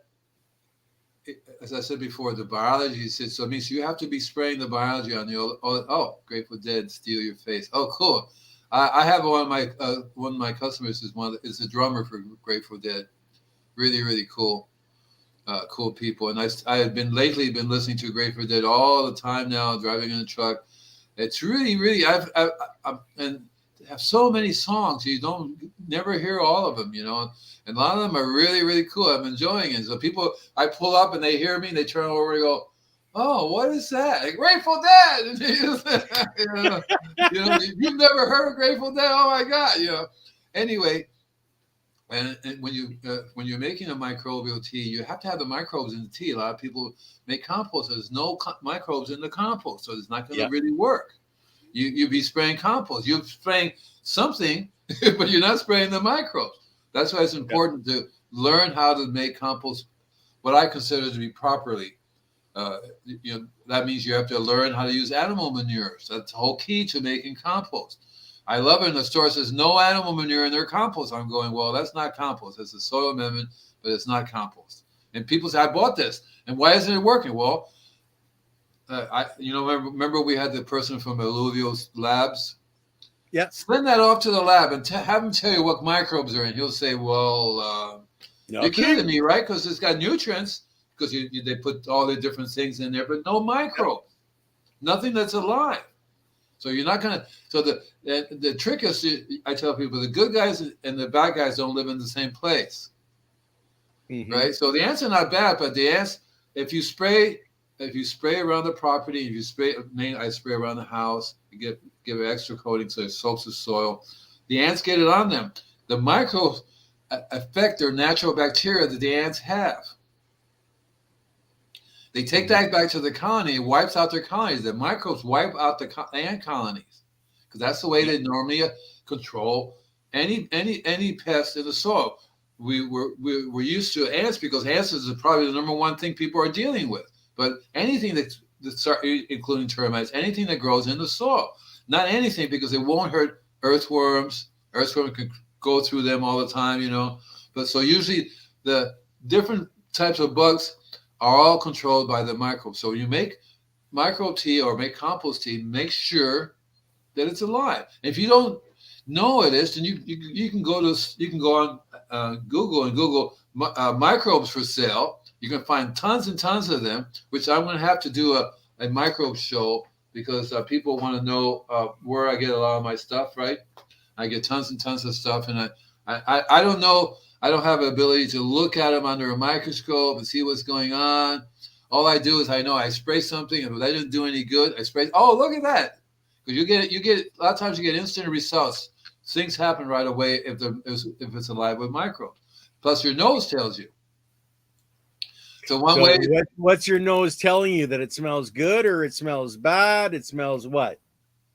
as I said before, the biology said so. It means you have to be spraying the biology on the old. Oh, Grateful Dead, steal your face. Oh, cool. I have one of my customers is a drummer for Grateful Dead. Really, really cool. Cool people. And I have been listening to Grateful Dead all the time now, driving in the truck. It's really, really, and have so many songs. You don't never hear all of them, and a lot of them are really, really cool. I'm enjoying it. So I pull up and they hear me and they turn over and go, "Oh, what is that? Like, Grateful Dead." You've never heard of Grateful Dead? Oh my God, Anyway, and when you're making a microbial tea, you have to have the microbes in the tea. A lot of people make compost. There's no microbes in the compost, so it's not going to really work. You be spraying compost. You're spraying something, but you're not spraying the microbes. That's why it's important to learn how to make compost, what I consider to be properly. That means you have to learn how to use animal manures. That's the whole key to making compost. I love it in the store. It says no animal manure in their compost. I'm going, well, that's not compost. It's a soil amendment, but it's not compost. And people say, I bought this. And why isn't it working? Well, remember we had the person from Alluvial Labs? Yeah. Send that off to the lab and have him tell you what microbes are in. He'll say, well, you're kidding me, right? Because it's got nutrients, because they put all the different things in there, but no microbes. Nothing that's alive. So you're not going to. So the trick is, I tell people, the good guys and the bad guys don't live in the same place, right? So the ants are not bad, but the ants, if you spray around the property, I spray around the house, you give it extra coating so it soaks the soil. The ants get it on them. The microbes affect their natural bacteria that the ants have. They take that back to the colony, it wipes out their colonies. The microbes wipe out the ant colonies, because that's the way they normally control any pest in the soil. We're used to ants because ants is probably the number one thing people are dealing with. But anything that's including termites, anything that grows in the soil, not anything, because it won't hurt earthworms. Earthworms can go through them all the time, But so usually the different types of bugs are all controlled by the microbes. So when you make microbe tea or make compost tea, make sure that it's alive. If you don't know it is, then you can go on Google and Google microbes for sale. You can find tons and tons of them, which I'm going to have to do a microbe show, because people want to know where I get a lot of my stuff, right? I get tons and tons of stuff, and I don't know. I don't have the ability to look at them under a microscope and see what's going on. All I do is I know I spray something, and if that didn't do any good, I spray. Oh, look at that! Because you get a lot of times you get instant results. Things happen right away if it's alive with microbes. Plus, your nose tells you. So way. What's your nose telling you? That it smells good or it smells bad? It smells what?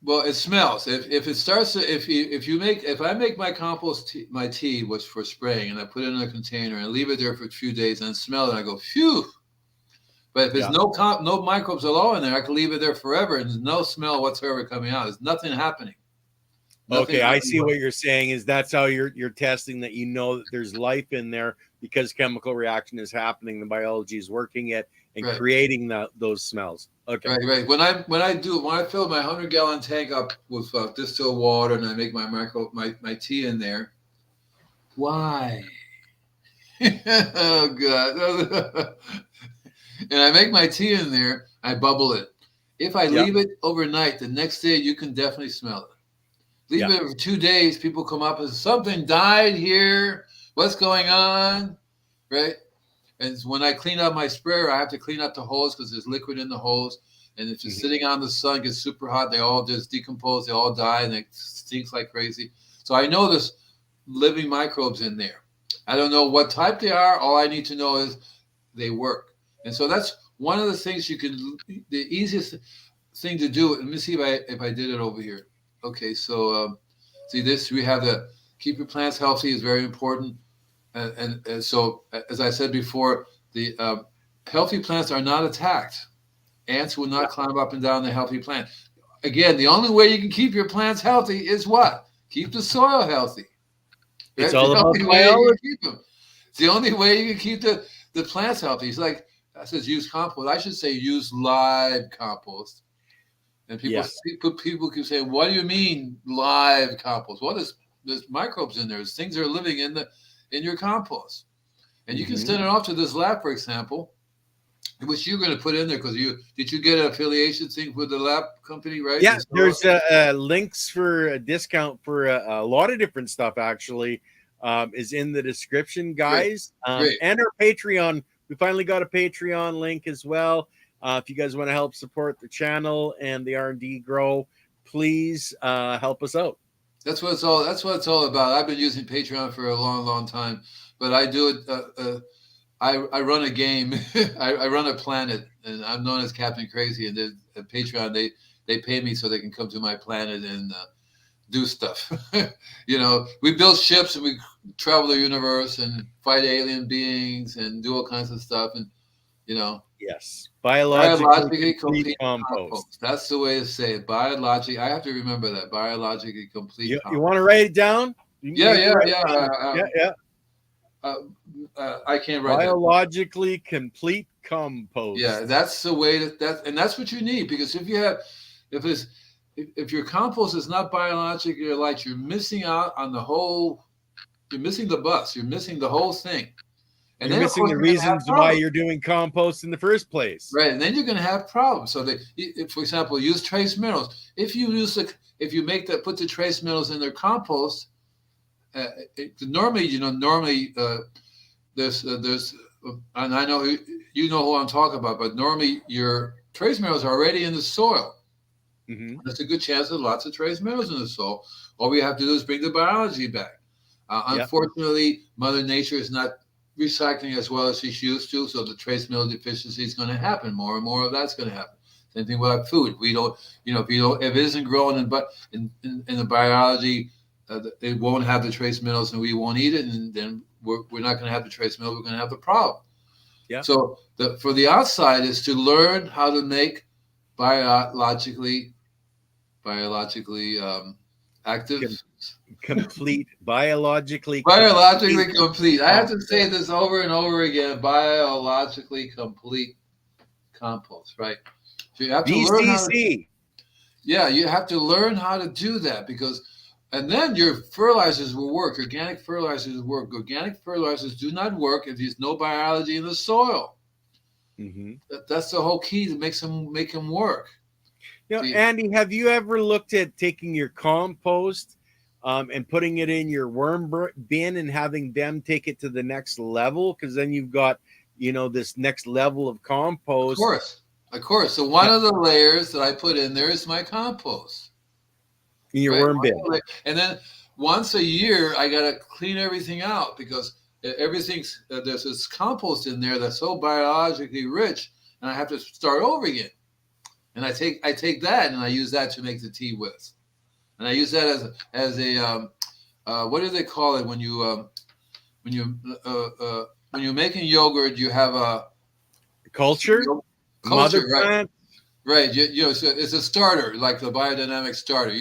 Well, it smells. If it starts to, if I make my compost tea, my tea was for spraying, and I put it in a container and leave it there for a few days and smell it, and I go, phew. But if there's no microbes at all in there, I can leave it there forever, and there's no smell whatsoever coming out. There's nothing happening. Okay, I see what you're saying. Is that's how you're testing that that there's life in there, because chemical reaction is happening, the biology is working it and creating those smells. Okay, right. When I fill my 100-gallon tank up with distilled water and I make my tea in there. Why? Oh God! And I make my tea in there. I bubble it. If I leave it overnight, the next day you can definitely smell it. Leave it for 2 days, people come up and say, something died here. What's going on? Right? And when I clean out my sprayer, I have to clean out the hose because there's liquid in the hose. And if it's sitting on the sun, it gets super hot, they all just decompose, they all die, and it stinks like crazy. So I know there's living microbes in there. I don't know what type they are. All I need to know is they work. And so that's one of the things the easiest thing to do. Let me see if I did it over here. Okay, so see this. We have the keep your plants healthy is very important, and so as I said before, the healthy plants are not attacked. Ants will not climb up and down the healthy plant. Again, the only way you can keep your plants healthy is what? Keep the soil healthy. It's all about biology. It's the only way you can keep the plants healthy. It's like I says use compost. I should say use live compost. And people keep saying, "What do you mean live compost?" Well, there's microbes in there. There's things that are living in your compost, and you can send it off to this lab, for example, which you're going to put in there because did you get an affiliation thing with the lab company, right? Yeah, there's links for a discount for a lot of different stuff. Actually, is in the description, guys. Great. And our Patreon. We finally got a Patreon link as well. If you guys want to help support the channel and the R&D grow, please help us out. That's what it's all about. I've been using Patreon for a long, long time, but I do it. I run a game. I run a planet, and I'm known as Captain Crazy. And at Patreon, they pay me so they can come to my planet and do stuff. We build ships and we travel the universe and fight alien beings and do all kinds of stuff. And yes, biologically complete compost. That's the way to say it. Biologically, I have to remember that. Biologically complete. You want to write it down? Yeah. I can't write biologically complete compost. Yeah, that's the way and that's what you need, because if your compost is not biologically light, you're missing out on you're missing the bus. You're missing the whole thing. And you're missing the reasons why you're doing compost in the first place. Right, and then you're going to have problems. So, for example, use trace minerals. If you put the trace minerals in their compost, normally, there's, and I know you know who I'm talking about, but normally your trace minerals are already in the soil. There's a good chance there's lots of trace minerals in the soil. All we have to do is bring the biology back. Unfortunately, Mother Nature is not recycling as well as she used to, so the trace mineral deficiency is going to happen. More and more of that's going to happen. Same thing with food. We don't, if it isn't grown in the biology, it won't have the trace minerals, and we won't eat it, and then we're not going to have the trace minerals. We're going to have the problem. Yeah. So for the outside is to learn how to make biologically active. Complete, biologically complete. I have to say this over and over again. Biologically complete compost, right? So you have to learn how to, you have to learn how to do that, and then your fertilizers will work. Organic fertilizers work. Organic fertilizers do not work if there's no biology in the soil. That's the whole key to make them work. Andy, have you ever looked at taking your compost and putting it in your worm bin and having them take it to the next level? Because then you've got, this next level of compost. Of course. So one of the layers that I put in there is my compost. In your worm bin. And then once a year, I got to clean everything out, because there's this compost in there that's so biologically rich, and I have to start over again. And I take that and I use that to make the tea with, and I use that as a what do they call it when you're making yogurt? You have a culture, mother plant. Right. So it's a starter, like the biodynamic starter.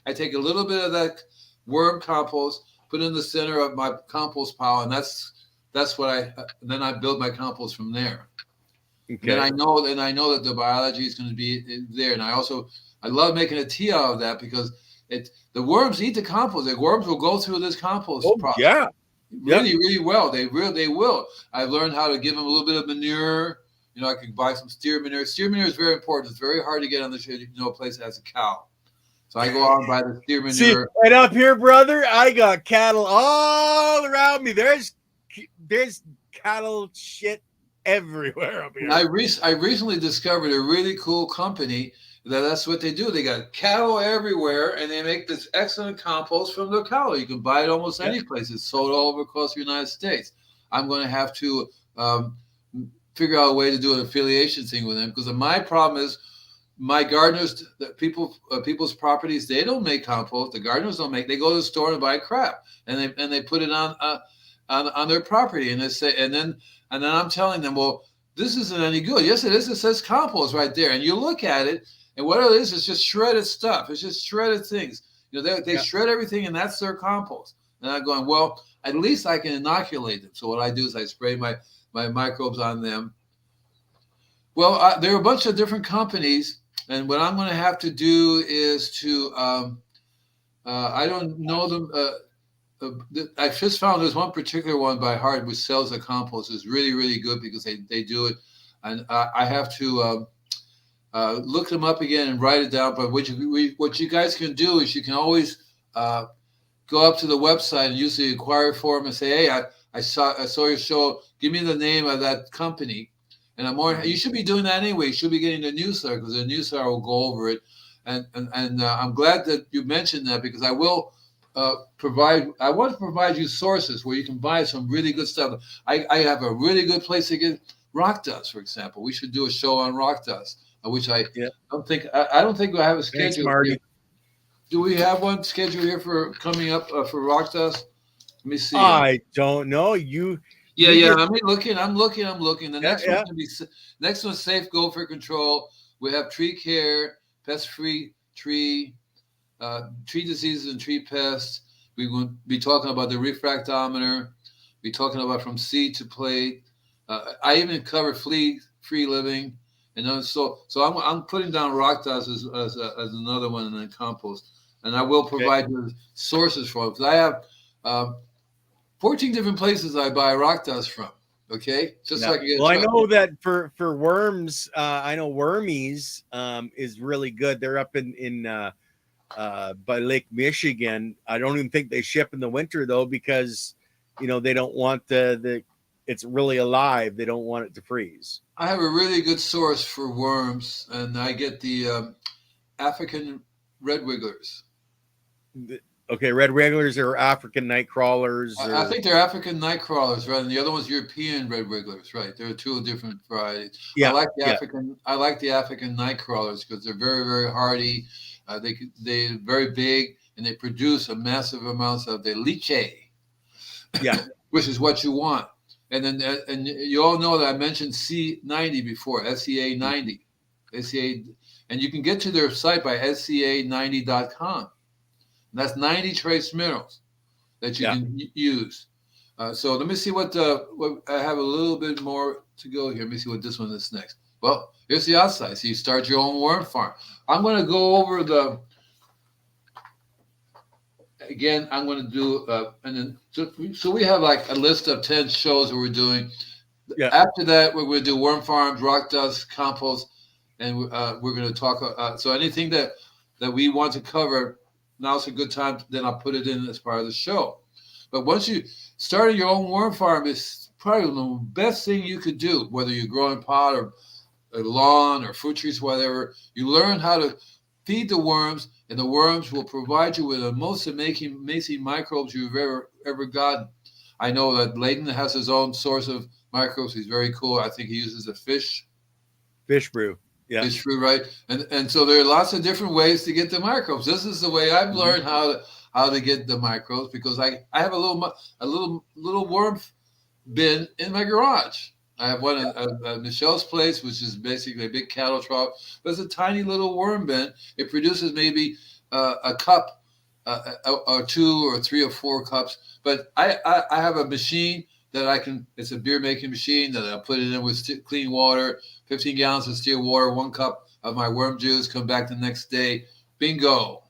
I take a little bit of that worm compost, put it in the center of my compost pile, and that's what then I build my compost from there. Okay. And I know that the biology is going to be there. And I love making a tea out of that, because the worms eat the compost. The worms will go through this compost process. Yeah. Really, really well. They will. I've learned how to give them a little bit of manure. I can buy some steer manure. Steer manure is very important. It's very hard to get on a place that has a cow. So I go out and buy the steer manure. See, right up here, brother, I got cattle all around me. There's cattle shit everywhere up here. I recently discovered a really cool company that's what they do. They got cattle everywhere, and they make this excellent compost from their cattle. You can buy it almost any place. It's sold all over across the United States. I'm going to have to figure out a way to do an affiliation thing with them, because my problem is my gardeners, people's properties, they don't make compost. The gardeners don't make. They go to the store and buy crap, and they put it on their property, and they say, and then I'm telling them, well, this isn't any good. Yes, it is. It says compost right there, and you look at it, and what it is just shredded stuff. It's just shredded things. They shred everything, and that's their compost. And I'm going, well, at least I can inoculate them. So what I do is I spray my microbes on them. Well, there are a bunch of different companies, and what I'm going to have to do is to I don't know them. I just found there's one particular one by heart which sells a compost. It's really, really good because they do it, and I have to look them up again and write it down. But what you guys can do is you can always go up to the website and use the inquiry form and say, hey, I saw your show. Give me the name of that company. And you should be doing that anyway. You should be getting the newsletter, because the newsletter will go over it. And I'm glad that you mentioned that, because I will I want to provide you sources where you can buy some really good stuff. I have a really good place to get rock dust, for example. We should do a show on rock dust, which I don't think we have a schedule. Thanks, Marty. Do we have one schedule here for coming up for rock dust? Let me see. I don't know. I'm looking. The next one's safe gopher control. We have tree care, pest-free tree diseases and tree pests. We will be talking about the refractometer. Be talking about from seed to plate. I even cover flea-free living, and so I'm putting down rock dust as another one, and then compost. And I will provide you sources for it, because I have 14 different places I buy rock dust from. Okay, so I can get. Well, I know that for worms, I know Wormies is really good. They're up in by Lake Michigan. I don't even think they ship in the winter though, because they don't want it's really alive. They don't want it to freeze. I have a really good source for worms, and I get the African red wigglers. Okay, red wigglers are African night crawlers. I think they're African night crawlers, right? And the other one's European red wigglers, right? There are two different varieties. Yeah, I like the African night crawlers because they're very, very hardy. They're very big, and they produce a massive amounts of the leachate. Yeah, which is what you want. And then and you all know that I mentioned C90 before, SCA 90, and you can get to their site by SCA90.com. That's 90 trace minerals that you can use. So let me see what I have a little bit more to go here. Let me see what this one is next. Well, here's the outside. So you start your own worm farm. I'm going to go over again, I'm going to do, and then so we have like a list of 10 shows that we're doing. Yeah. After that, we're going to do worm farms, rock dust, compost, and we're going to talk. So anything that we want to cover, now's a good time. Then I'll put it in as part of the show. But once you start your own worm farm, it's probably the best thing you could do, whether you're growing pot or a lawn or fruit trees, whatever. You learn how to feed the worms, and the worms will provide you with the most amazing microbes you've ever gotten. I know that Layton has his own source of microbes. He's very cool. I think he uses a fish brew. Yeah. Fish brew, right? And so there are lots of different ways to get the microbes. This is the way I've learned how to get the microbes, because I have a little worm bin in my garage. I have one at Michelle's place, which is basically a big cattle trough. But it's a tiny little worm bin. It produces maybe a cup, or 2 or 3 or 4 cups. But I have a machine that I can. It's a beer making machine that I put it in with clean water, 15 gallons of still water, 1 cup of my worm juice. Come back the next day, bingo!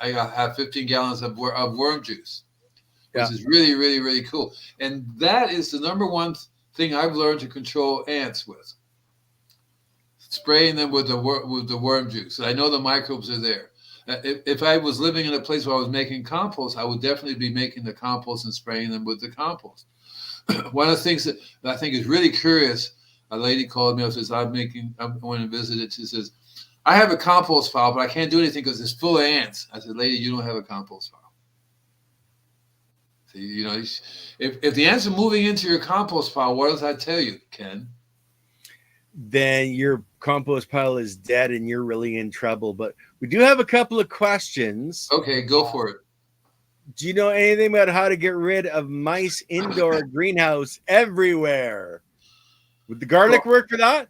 I have 15 gallons of worm juice, which is really, really, really cool. And that is the number one thing I've learned to control ants with. Spraying them with the worm juice. I know the microbes are there. If I was living in a place where I was making compost, I would definitely be making the compost and spraying them with the compost. One of the things that I think is really curious, a lady called me and says, I want to visit it. She says, I have a compost pile, but I can't do anything because it's full of ants. I said, lady, you don't have a compost pile. So, if the ants are moving into your compost pile, what does that tell you, Ken? then your compost pile is dead and you're really in trouble. But we do have a couple of questions. Okay, go for it. Do you know anything about how to get rid of mice indoor greenhouse everywhere? Would the garlic Well, work for that?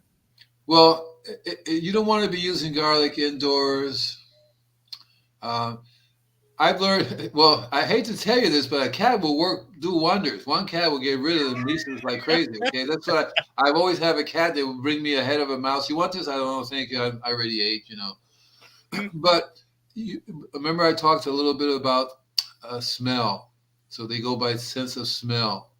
well, you don't want to be using garlic indoors. Um, I've learned. Well, I hate to tell you this, but a cat will do wonders. One cat will get rid of the mice like crazy. Okay, that's what I've always have a cat that will bring me a head of a mouse. You want this? I don't know. Thank you. I already ate. But you, remember, I talked a little bit about smell. So they go by sense of smell.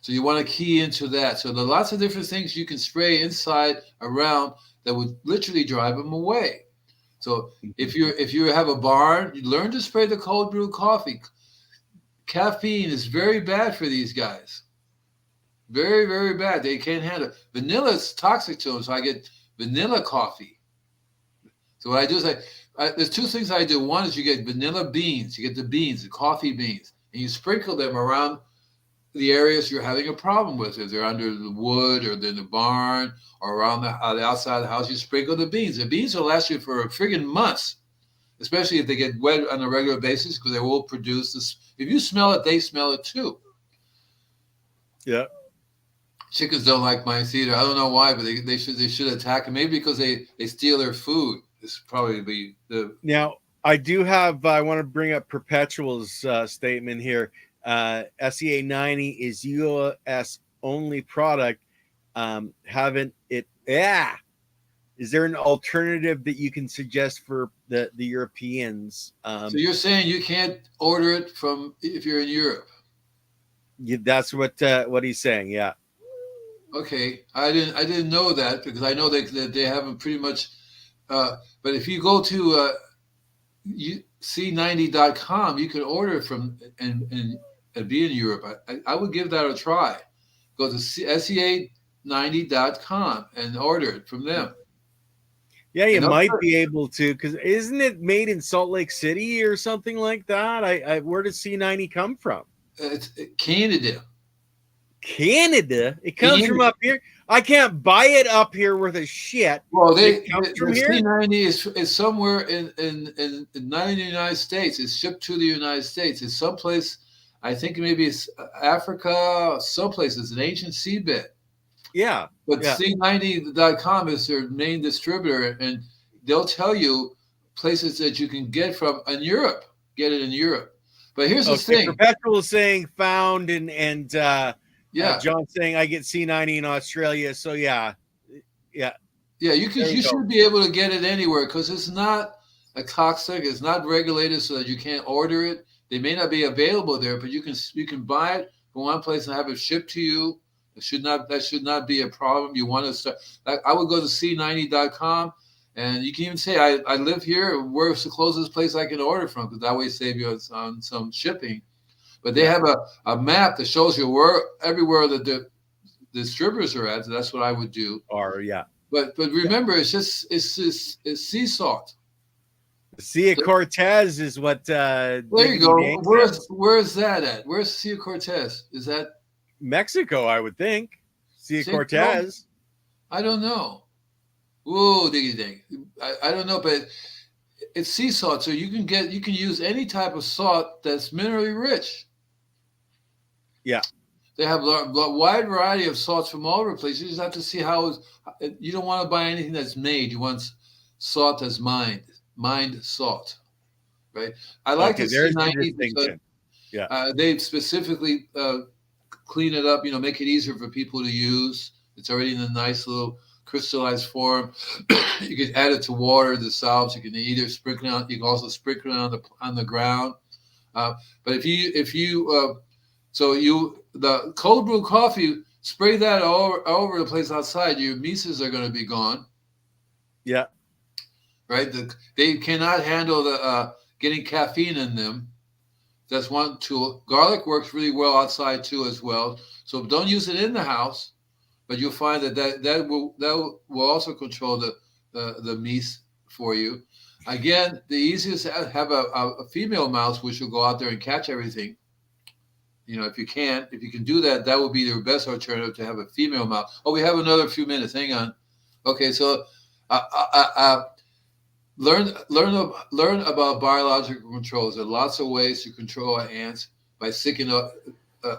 So you want to key into that. So there are lots of different things you can spray inside around that would literally drive them away. So if you have a barn, you learn to spray the cold brew coffee. Caffeine is very bad for these guys. Very, very bad. They can't handle it. Vanilla is toxic to them, so I get vanilla coffee. So what I do is there's two things I do. One is you get vanilla beans. You get the beans, the coffee beans, and you sprinkle them around the areas you're having a problem with. If they're under the wood or they're in the barn or around the outside of the house, you sprinkle the beans. The beans will last you for friggin' months, especially if they get wet on a regular basis, because they will produce this. If you smell it, they smell it too. Yeah. Chickens don't like mice either. I don't know why, but they should attack them. Maybe because they steal their food. This probably be the. Now, I want to bring up Perpetual's statement here. SEA 90 is US only product. Haven't it? Yeah. Is there an alternative that you can suggest for the Europeans? So you're saying you can't order it from if you're in Europe? That's what he's saying. Yeah. Okay, I didn't know that, because I know that they haven't pretty much. But if you go to C90.com, you can order it from and be in Europe. I would give that a try. Go to SEA90.com and order it from them. Yeah, you might be able to, because isn't it made in Salt Lake City or something like that? Where does C90 come from? It's Canada. Canada? It comes from up here. I can't buy it up here worth a shit. Well, it comes from here. C90 is somewhere not in the United States. It's shipped to the United States. It's someplace. I think maybe it's Africa. Someplace. It's an ancient seabed. Yeah. But C90.com is their main distributor, and they'll tell you places that you can get from in Europe. Get it in Europe. But here's the thing. Perpetual is saying found and John's saying I get C90 in Australia. So yeah. You should be able to get it anywhere, because it's not a toxic. It's not regulated so that you can't order it. They may not be available there, but you can buy it from one place and have it shipped to you. That should not be a problem. You want to start. I would go to C90.com, and you can even say I live here. Where's the closest place I can order from? Because that way save you on some shipping. But they have a map that shows you everywhere that the distributors are at. So that's what I would do. But remember, it's sea salt. The Sea of Cortez is what. There you go. Where's that at? Where's Sea of Cortez? Is that Mexico? I would think. Sea of Cortez. I don't know. Whoa, diggy ding. I don't know, but it's sea salt, so you can use any type of salt that's minerally rich. Yeah. They have a wide variety of salts from all over the place. You just have to see you don't want to buy anything that's made. You want salt that's mined salt, right? I like to see 90 because they specifically clean it up, make it easier for people to use. It's already in a nice little crystallized form. You can add it to water, dissolves. You can either sprinkle it on. You can also sprinkle it on the ground. But the cold brew coffee, spray that all over the place outside. Your mices are going to be gone. Yeah. Right. They cannot handle the getting caffeine in them. That's one tool. Garlic works really well outside too, as well. So don't use it in the house, but you'll find that will also control the mice for you. Again, the easiest is to have a female mouse, which will go out there and catch everything. if you can do that, that would be the best alternative to have a female mouse. Oh, we have another few minutes. Hang on. Okay, so learn about biological controls. There are lots of ways to control ants by sticking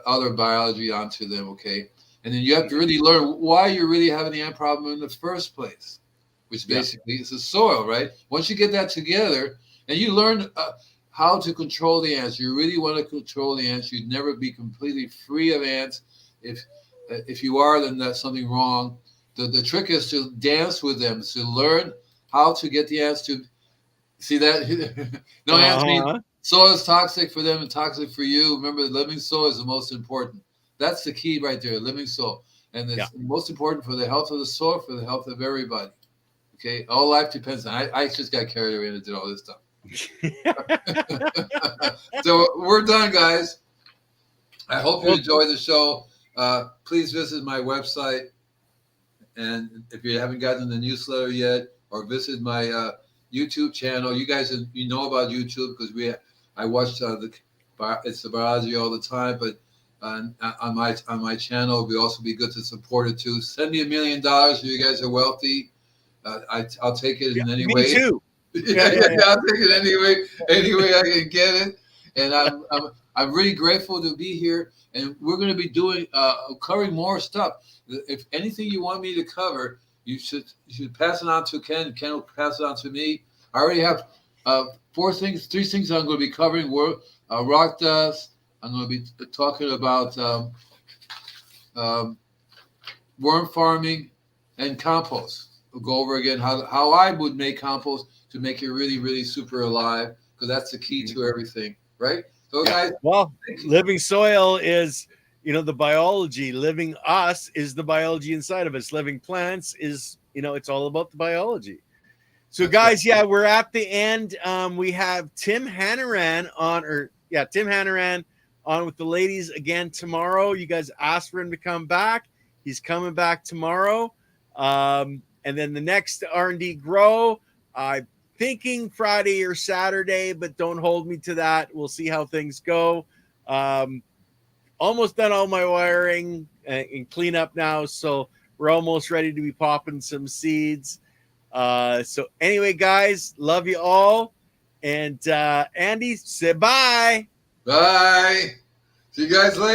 other biology onto them. Okay, and then you have to really learn why you're really having the ant problem in the first place, which basically is the soil, right? Once you get that together and you learn how to control the ants, you really want to control the ants. You'd never be completely free of ants. If you are, then that's something wrong. The trick is to dance with them, to learn how to get the ants to see that. No, ants mean soil is toxic for them and toxic for you. Remember, living soil is the most important. That's the key right there, living soil. And it's most important for the health of the soil, for the health of everybody. Okay, all life depends on. I just got carried away and did all this stuff. So we're done, guys. I hope you enjoyed the show. Please visit my website, and if you haven't gotten the newsletter yet, or visit my YouTube channel. You guys, know about YouTube because I watch it's the biology all the time. But on my channel, we also be good to support it too. Send me $1 million if you guys are wealthy. I'll take it in any way. Me too. I'll take it any way I can get it. And I'm really grateful to be here. And we're going to be covering more stuff. If anything you want me to cover, you should pass it on to Ken. Ken will pass it on to me. I already have 3 things I'm going to be covering. Rock dust. I'm going to be talking about worm farming and compost. We'll go over again how I would make compost to make it really, really super alive, because that's the key to everything, right? So, guys. Well, living soil is, the biology. Living us is the biology inside of us. Living plants is, it's all about the biology. So, guys, we're at the end. We have Tim Hannaran on with the ladies again tomorrow. You guys asked for him to come back. He's coming back tomorrow. And then the next R&D Grow, I'm thinking Friday or Saturday, but don't hold me to that. We'll see how things go. Almost done all my wiring and clean up now, so we're almost ready to be popping some seeds. So anyway, guys, love you all. And Andy, say bye. Bye. See you guys later.